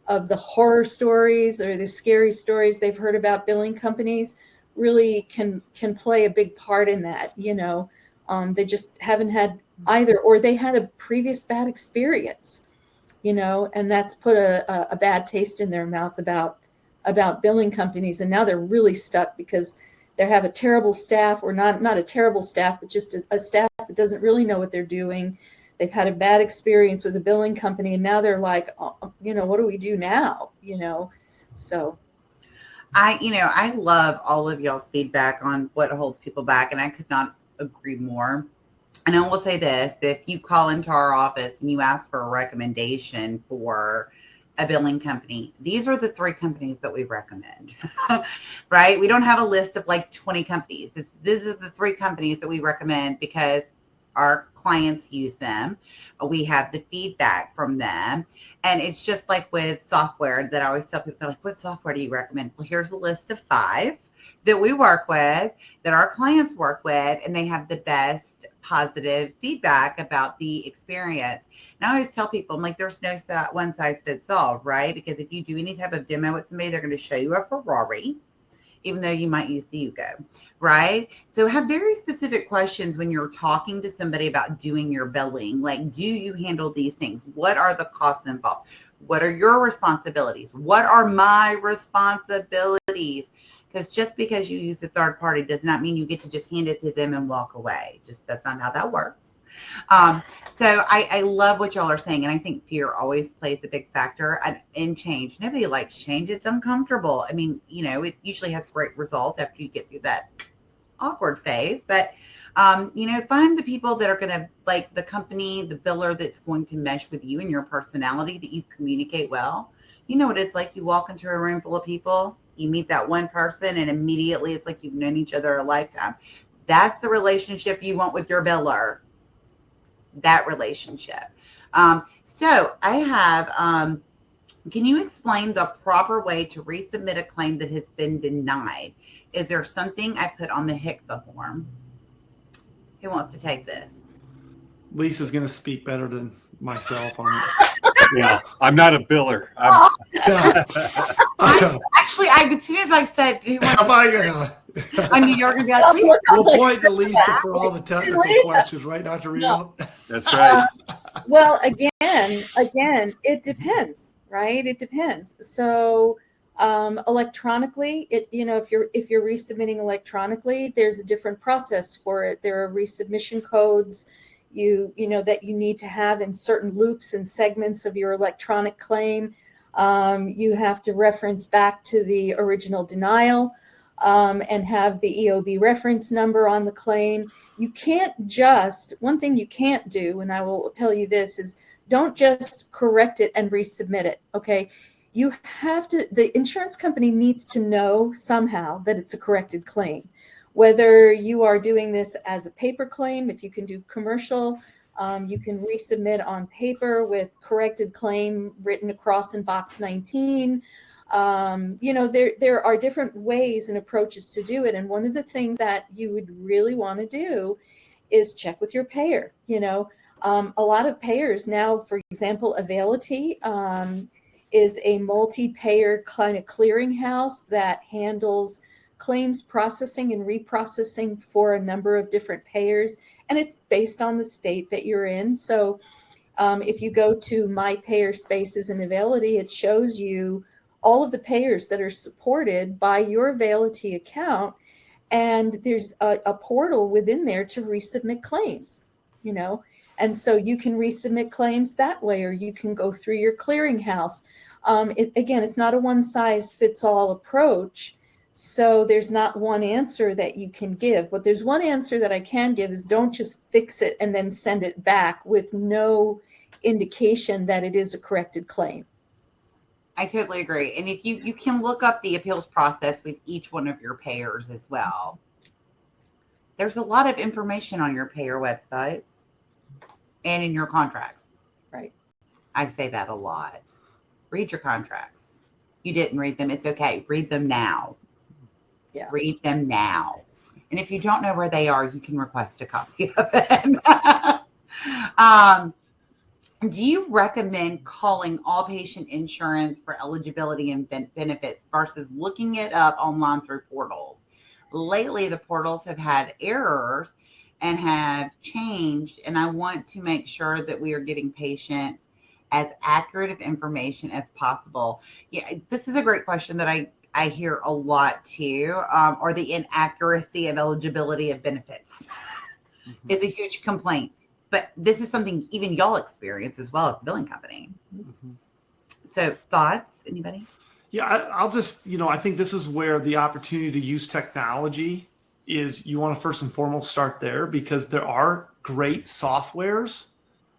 the horror stories or the scary stories they've heard about billing companies really can play a big part in that. They just haven't had either, or they had a previous bad experience, and that's put a bad taste in their mouth about billing companies. And now they're really stuck, because they have a terrible staff, or not a terrible staff, but just a staff that doesn't really know what they're doing. They've had a bad experience with a billing company, and now they're like, oh, what do we do now? So. I love all of y'all's feedback on what holds people back, and I could not agree more. And I will say this: if you call into our office and you ask for a recommendation for a billing company, these are the 3 companies that we recommend, right? We don't have a list of like 20 companies. These are the 3 companies that we recommend because our clients use them. We have the feedback from them. And it's just like with software that I always tell people, they're like, what software do you recommend? Well, here's a list of 5 that we work with, that our clients work with, and they have the best positive feedback about the experience. And I always tell people, I'm like, there's no one size fits all, right? Because if you do any type of demo with somebody, they're going to show you a Ferrari, even though you might use the Yugo, right? So have very specific questions when you're talking to somebody about doing your billing. Like, do you handle these things? What are the costs involved? What are your responsibilities? What are my responsibilities? Because just because you use a third party does not mean you get to just hand it to them and walk away. Just that's not how that works. So I love what y'all are saying. And I think fear always plays a big factor in change. Nobody likes change. It's uncomfortable. I mean, it usually has great results after you get through that awkward phase. But, find the people that are going to, like the company, the biller that's going to mesh with you and your personality, that you communicate well. You know what it's like? You walk into a room full of people, you meet that one person, and immediately it's like you've known each other a lifetime. That's the relationship you want with your biller. That relationship. So I have, can you explain the proper way to resubmit a claim that has been denied? Is there something I put on the HCFA form? Who wants to take this? Lisa's going to speak better than myself on it. Yeah, I'm not a biller. Actually, as soon as I said, do you want Am I gonna? I knew you were going to be like, please. We'll point to Lisa for all the technical questions, right, Dr. Reno? That's right. Well, again, it depends, right? It depends. So electronically, if you're resubmitting electronically, there's a different process for it. There are resubmission codes that you need to have in certain loops and segments of your electronic claim. You have to reference back to the original denial and have the EOB reference number on the claim. You can't one thing you can't do, and I will tell you this, is don't just correct it and resubmit it, okay? you have to, the insurance company needs to know somehow that it's a corrected claim. Whether you are doing this as a paper claim, if you can do commercial, you can resubmit on paper with corrected claim written across in box 19. There are different ways and approaches to do it. And one of the things that you would really want to do is check with your payer. A lot of payers now, for example, Availity is a multi-payer kind of clearinghouse that handles claims processing and reprocessing for a number of different payers. And it's based on the state that you're in. So if you go to My Payer Spaces in Availity, it shows you all of the payers that are supported by your Availity account. And there's a portal within there to resubmit claims, And so you can resubmit claims that way, or you can go through your clearinghouse. Again, it's not a one-size-fits-all approach. So there's not one answer that you can give. But there's one answer that I can give is don't just fix it and then send it back with no indication that it is a corrected claim. I totally agree. And if you can look up the appeals process with each one of your payers as well. There's a lot of information on your payer websites and in your contracts. Right. I say that a lot. Read your contracts. You didn't read them. It's okay. Read them now. Yeah. Read them now. And if you don't know where they are, you can request a copy of them. Do you recommend calling all patient insurance for eligibility and benefits versus looking it up online through portals? Lately, the portals have had errors and have changed, and I want to make sure that we are getting patients as accurate of information as possible. Yeah, this is a great question that I hear a lot too, or the inaccuracy of eligibility of benefits is a huge complaint. But this is something even y'all experience as well as the billing company. So thoughts, anybody? Yeah, I'll just, I think this is where the opportunity to use technology is. You want to first and foremost start there, because there are great softwares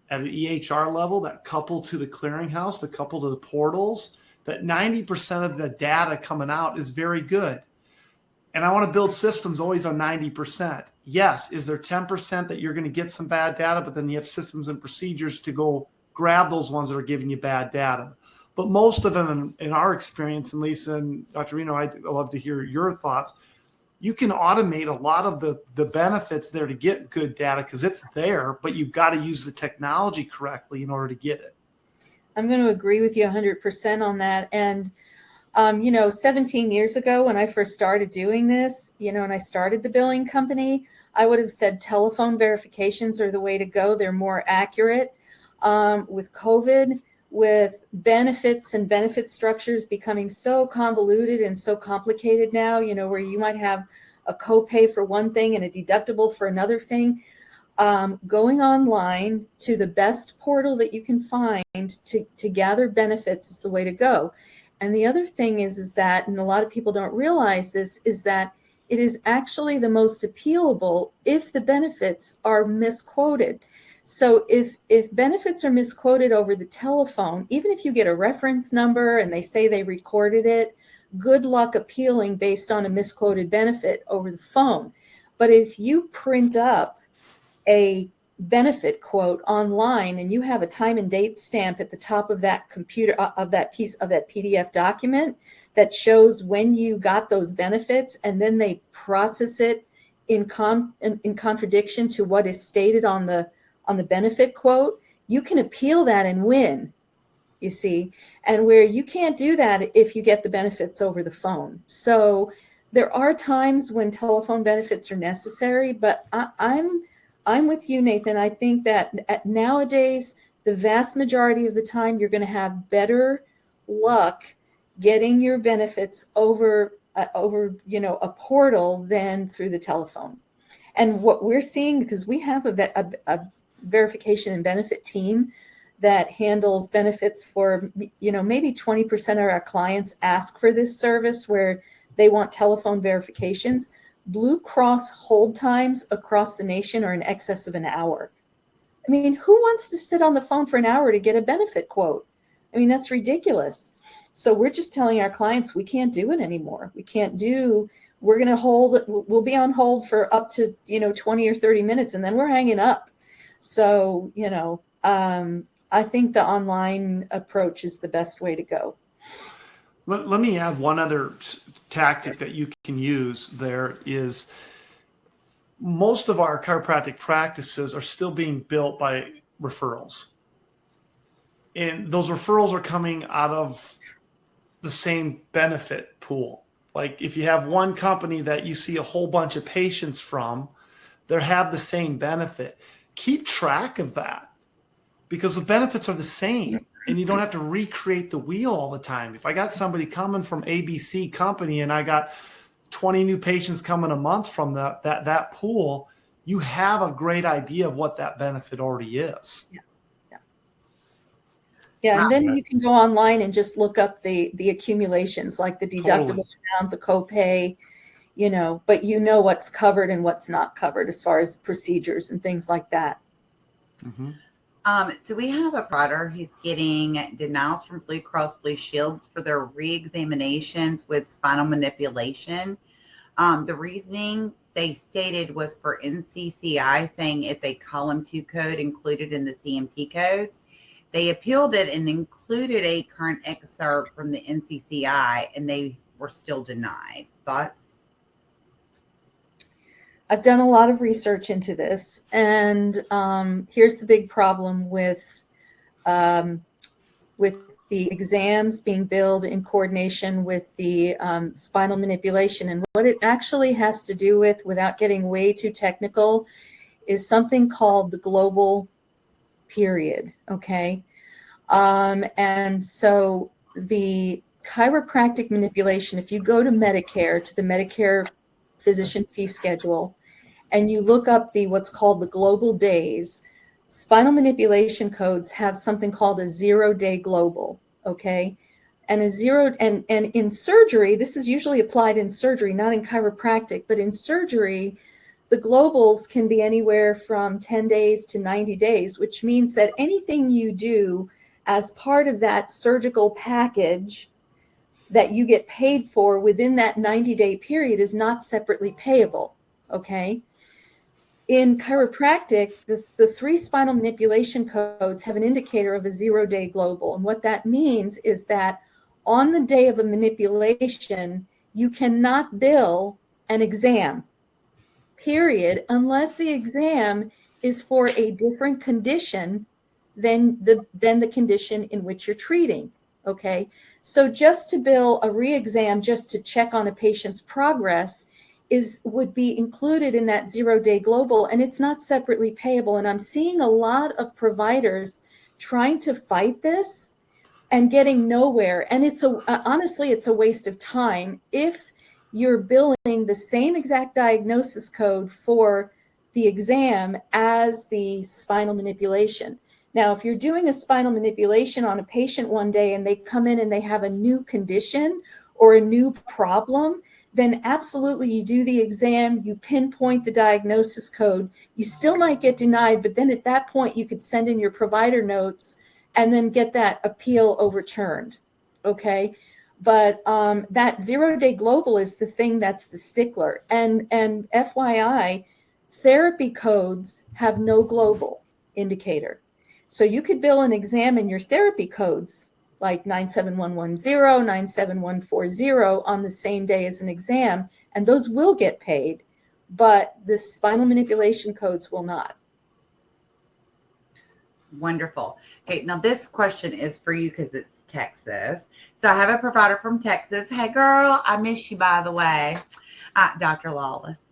at an EHR level that couple to the clearinghouse, that couple to the portals, that 90% of the data coming out is very good. And I want to build systems always on 90%. Yes, is there 10% that you're going to get some bad data, but then you have systems and procedures to go grab those ones that are giving you bad data. But most of them, in our experience, and Lisa and Dr. Reno, I'd love to hear your thoughts. You can automate a lot of the benefits there to get good data because it's there, but you've got to use the technology correctly in order to get it. I'm going to agree with you 100% on that. And 17 years ago when I first started doing this, and I started the billing company, I would have said telephone verifications are the way to go. They're more accurate. With COVID, with benefits and benefit structures becoming so convoluted and so complicated now, where you might have a copay for one thing and a deductible for another thing, going online to the best portal that you can find to gather benefits is the way to go. And the other thing is that, and a lot of people don't realize this, is that it is actually the most appealable if the benefits are misquoted. So if benefits are misquoted over the telephone, even if you get a reference number and they say they recorded it, good luck appealing based on a misquoted benefit over the phone. But if you print up a benefit quote online and you have a time and date stamp at the top of that computer of that piece of that PDF document that shows when you got those benefits, and then they process it in contradiction to what is stated on the benefit quote, you can appeal that and win, you see, and where you can't do that if you get the benefits over the phone. So there are times when telephone benefits are necessary, but I'm with you, Nathan. I think that nowadays, the vast majority of the time, you're going to have better luck getting your benefits over a portal than through the telephone. And what we're seeing, because we have a verification and benefit team that handles benefits for, maybe 20% of our clients ask for this service where they want telephone verifications. Blue Cross hold times across the nation are in excess of an hour. I mean, who wants to sit on the phone for an hour to get a benefit quote? I mean, that's ridiculous. So we're just telling our clients we can't do it anymore. We're going to hold, we'll be on hold for up to, 20 or 30 minutes, and then we're hanging up. So, I think the online approach is the best way to go. Let me add one other tactic that you can use. There is, most of our chiropractic practices are still being built by referrals. And those referrals are coming out of the same benefit pool. Like if you have one company that you see a whole bunch of patients from, they have the same benefit. Keep track of that because the benefits are the same and you don't have to recreate the wheel all the time. If I got somebody coming from ABC company and I got 20 new patients coming a month from that pool, you have a great idea of what that benefit already is. Yeah, and then you can go online and just look up the accumulations, like the deductible amount, the copay, but what's covered and what's not covered as far as procedures and things like that. Mm-hmm. So we have a provider who's getting denials from Blue Cross Blue Shield for their re-examinations with spinal manipulation. The reasoning they stated was for NCCI, saying it's a column 2 code included in the CMT codes. They appealed it and included a current excerpt from the NCCI, and they were still denied. Thoughts? I've done a lot of research into this, and here's the big problem with the exams being billed in coordination with the spinal manipulation. And what it actually has to do with, without getting way too technical, is something called the global period, okay? And so the chiropractic manipulation, if you go to Medicare, to the Medicare physician fee schedule, and you look up what's called the global days, spinal manipulation codes have something called a 0-day global, okay? And and in surgery, this is usually applied in surgery, not in chiropractic, but in surgery, the globals can be anywhere from 10 days to 90 days, which means that anything you do as part of that surgical package that you get paid for within that 90-day period is not separately payable, okay? In chiropractic, the 3 spinal manipulation codes have an indicator of a 0-day global. And what that means is that on the day of a manipulation, you cannot bill an exam, period, unless the exam is for a different condition than the condition in which you're treating, okay? So just to bill a re-exam just to check on a patient's progress would be included in that 0-day global, and it's not separately payable. And I'm seeing a lot of providers trying to fight this and getting nowhere. And honestly, it's a waste of time if you're billing the same exact diagnosis code for the exam as the spinal manipulation. Now, if you're doing a spinal manipulation on a patient one day and they come in and they have a new condition or a new problem, then absolutely you do the exam, you pinpoint the diagnosis code, you still might get denied, but then at that point you could send in your provider notes and then get that appeal overturned, okay? But that 0-day global is the thing that's the stickler. And FYI, therapy codes have no global indicator. So you could bill an exam in your therapy codes like 97110, 97140 on the same day as an exam, and those will get paid, but the spinal manipulation codes will not. Wonderful. Okay, now this question is for you because it's Texas. So I have a provider from Texas. Hey, girl, I miss you, by the way, Dr. Lawless.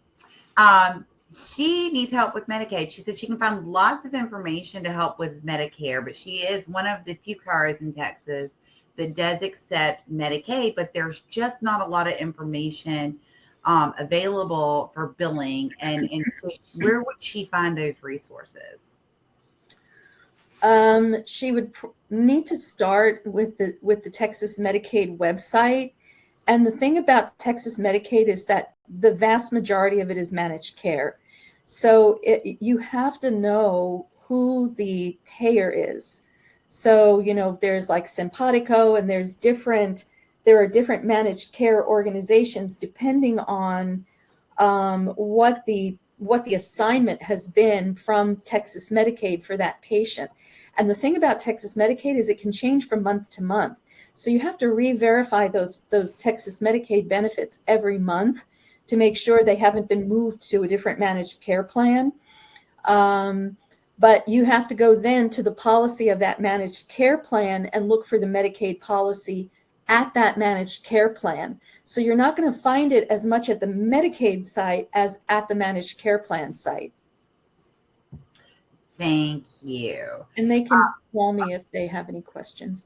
She needs help with Medicaid. She said she can find lots of information to help with Medicare, but she is one of the few CARs in Texas that does accept Medicaid, but there's just not a lot of information available for billing. And so where would she find those resources? She would need to start with the Texas Medicaid website. And the thing about Texas Medicaid is that the vast majority of it is managed care. So you have to know who the payer is. So, there's like Simpatico, and there are different managed care organizations depending on what the assignment has been from Texas Medicaid for that patient. And the thing about Texas Medicaid is it can change from month to month. So you have to re-verify those Texas Medicaid benefits every month to make sure they haven't been moved to a different managed care plan. But you have to go then to the policy of that managed care plan and look for the Medicaid policy at that managed care plan. So you're not going to find it as much at the Medicaid site as at the managed care plan site. Thank you. And they can call me if they have any questions.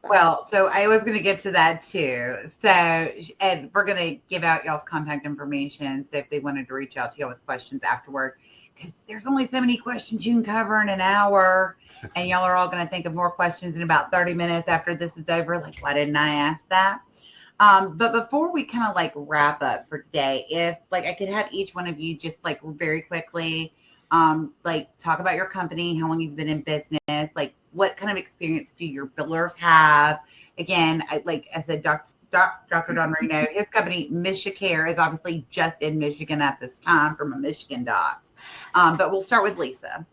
So I was going to get to that too. So, and we're going to give out y'all's contact information. So if they wanted to reach out to y'all with questions afterward, because there's only so many questions you can cover in an hour, and y'all are all going to think of more questions in about 30 minutes after this is over. Like, why didn't I ask that? But before we kind of like wrap up for today, if like I could have each one of you just like very quickly, like talk about your company, how long you've been in business, like what kind of experience do your billers have? Again, like I said, Dr. Don Reno, his company, Michicare, is obviously just in Michigan at this time from a Michigan docs. But we'll start with Lisa.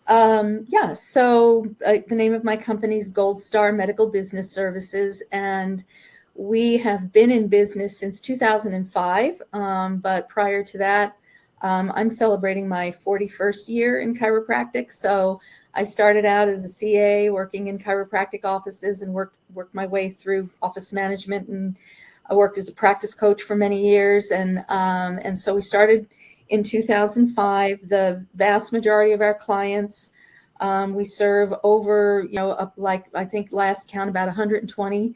So the name of my company is Goldstar Medical Business Services, and we have been in business since 2005. But prior to that, I'm celebrating my 41st year in chiropractic. So I started out as a CA working in chiropractic offices and worked my way through office management, and I worked as a practice coach for many years. And so we started in 2005. The vast majority of our clients, we serve over, I think last count about 120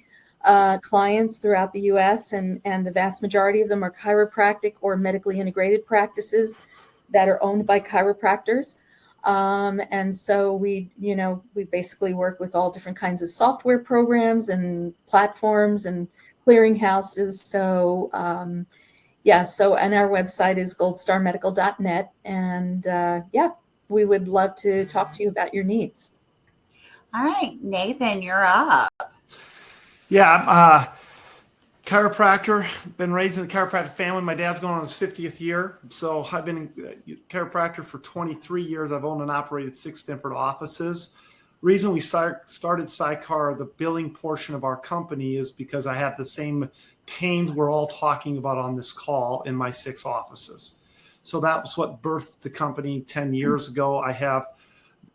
clients throughout the U.S. and the vast majority of them are chiropractic or medically integrated practices that are owned by chiropractors. And so we basically work with all different kinds of software programs and platforms and clearinghouses. So, and our website is goldstarmedical.net. And we would love to talk to you about your needs. All right, Nathan, you're up. Yeah, I'm chiropractor. Been raised in a chiropractic family. My dad's going on his 50th year. So I've been in chiropractor for 23 years. I've owned and operated 6 different offices. Reason we started SideCar, the billing portion of our company, is because I have the same pains we're all talking about on this call in my 6 offices. So that's what birthed the company 10 years ago. I have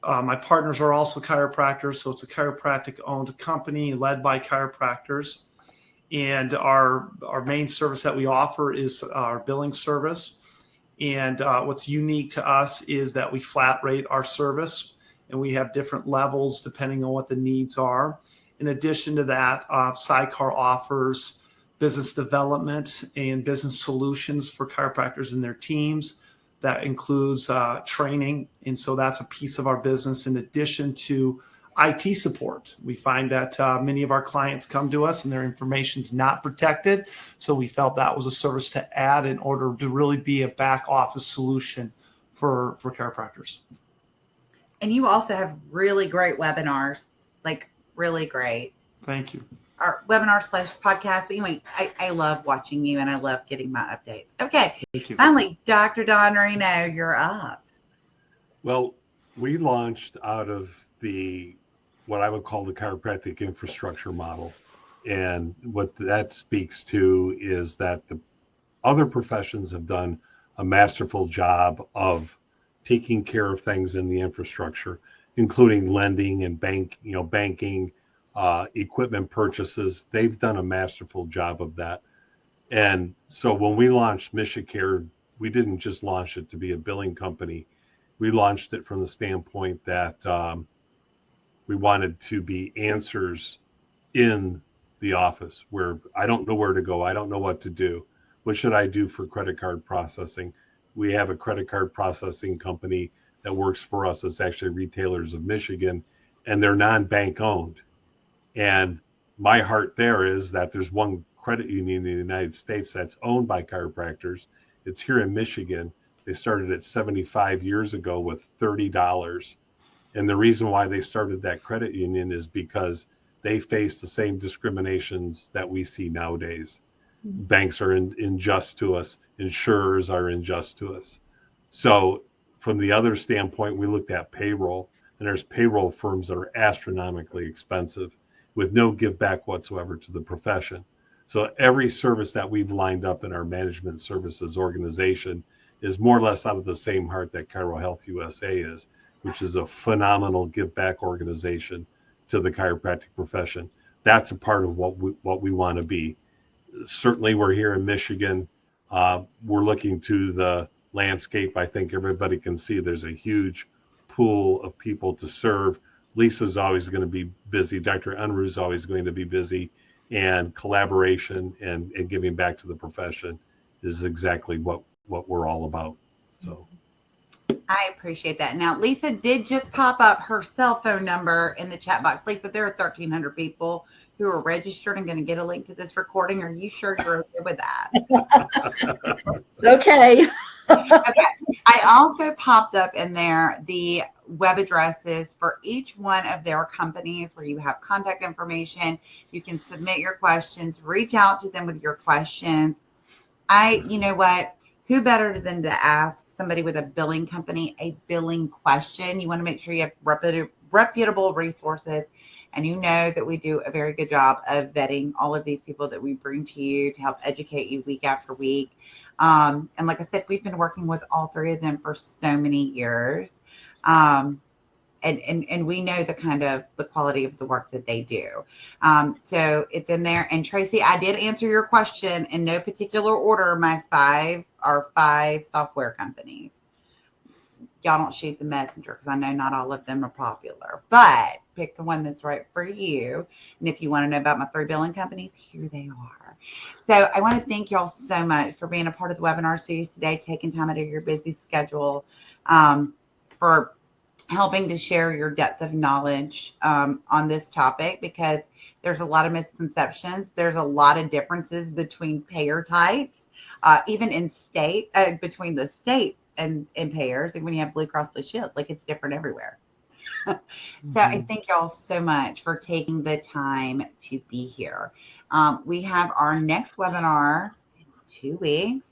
my partners are also chiropractors, so it's a chiropractic-owned company led by chiropractors. And our main service that we offer is our billing service. And what's unique to us is that we flat rate our service, and we have different levels depending on what the needs are. In addition to that, SideCar offers business development and business solutions for chiropractors and their teams. That includes training. And so that's a piece of our business in addition to IT support. We find that many of our clients come to us and their information's not protected. So we felt that was a service to add in order to really be a back office solution for chiropractors. And you also have really great webinars, like really great. Thank you. Our webinar/podcast. Anyway, I love watching you and I love getting my updates. Okay. Thank you. Finally, Dr. Don Reno, you're up. Well, we launched out of what I would call the chiropractic infrastructure model. And what that speaks to is that the other professions have done a masterful job of taking care of things in the infrastructure, including lending and banking, equipment purchases. They've done a masterful job of that. And so when we launched Michicare, we didn't just launch it to be a billing company. We launched it from the standpoint that we wanted to be answers in the office where I don't know where to go. I don't know what to do. What should I do for credit card processing? We have a credit card processing company that works for us. It's actually Retailers of Michigan, and they're non-bank owned. And my heart there is that there's one credit union in the United States that's owned by chiropractors. It's here in Michigan. They started at 75 years ago with $30. And the reason why they started that credit union is because they face the same discriminations that we see nowadays. Banks are unjust to us. Insurers are unjust to us. So from the other standpoint, we looked at payroll, and there's payroll firms that are astronomically expensive with no give back whatsoever to the profession. So every service that we've lined up in our management services organization is more or less out of the same heart that ChiroHealthUSA is, which is a phenomenal give back organization to the chiropractic profession. That's a part of what we want to be. Certainly we're here in Michigan. We're looking to the landscape. I think everybody can see there's a huge pool of people to serve. Lisa's always going to be busy. Dr. Unruh is always going to be busy. And collaboration and giving back to the profession is exactly what we're all about. So I appreciate that. Now, Lisa did just pop up her cell phone number in the chat box. Lisa, there are 1,300 people who are registered and going to get a link to this recording. Are you sure you're okay with that? It's okay. Okay. I also popped up in there the web addresses for each one of their companies where you have contact information. You can submit your questions, reach out to them with your questions. You know what? Who better than to ask somebody with a billing company a billing question? You want to make sure you have reputable resources. And you know that we do a very good job of vetting all of these people that we bring to you to help educate you week after week. And like I said, we've been working with all three of them for so many years. And we know the quality of the work that they do. So it's in there. And Tracy, I did answer your question in no particular order. My five software companies. Y'all don't shoot the messenger because I know not all of them are popular, but pick the one that's right for you. And if you want to know about my 3 billing companies, here they are. So I want to thank y'all so much for being a part of the webinar series today, taking time out of your busy schedule, for helping to share your depth of knowledge on this topic, because there's a lot of misconceptions. There's a lot of differences between payer types, even in between the states and payers. And when you have Blue Cross Blue Shield, like it's different everywhere. So I thank y'all so much for taking the time to be here. We have our next webinar in 2 weeks.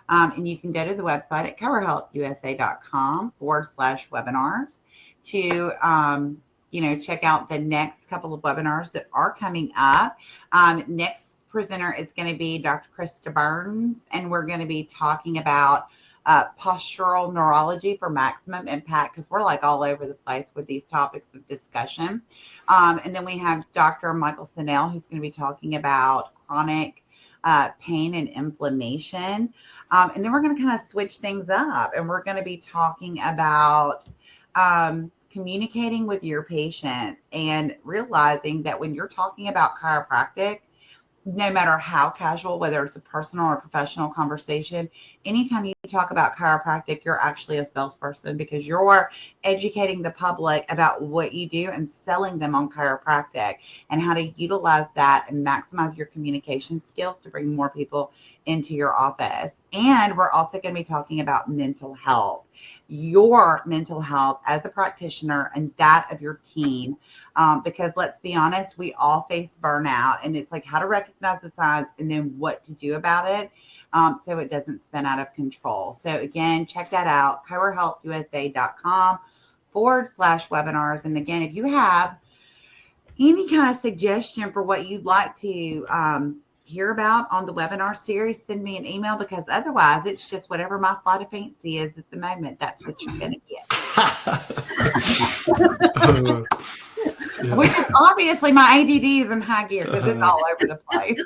And you can go to the website at ChiroHealthUSA.com/webinars to, check out the next couple of webinars that are coming up. Next presenter is going to be Dr. Kristi Burns, and we're going to be talking about postural neurology for maximum impact, because we're like all over the place with these topics of discussion. And then we have Dr. Michael Sinnell, who's going to be talking about chronic pain and inflammation. And then we're going to kind of switch things up, and we're going to be talking about communicating with your patient and realizing that when you're talking about chiropractic, no matter how casual, whether it's a personal or professional conversation, anytime you talk about chiropractic, you're actually a salesperson, because you're educating the public about what you do and selling them on chiropractic and how to utilize that and maximize your communication skills to bring more people into your office. And we're also going to be talking about mental health, your mental health as a practitioner and that of your team. Because let's be honest, we all face burnout, and it's like how to recognize the signs and then what to do about it, so it doesn't spin out of control. So again, check that out, ChiroHealthUSA.com/webinars. And again, if you have any kind of suggestion for what you'd like to hear about on the webinar series, send me an email, because otherwise it's just whatever my flight of fancy is at the moment. That's what you're going to get. Which is obviously my ADD is in high gear because it's all over the place.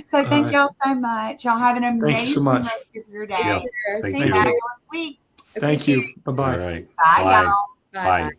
So thank y'all so much. Y'all have an amazing rest of your day. Yeah. Thank you. Have a good week. Thank you. Bye-bye. All right. Bye, y'all. Bye.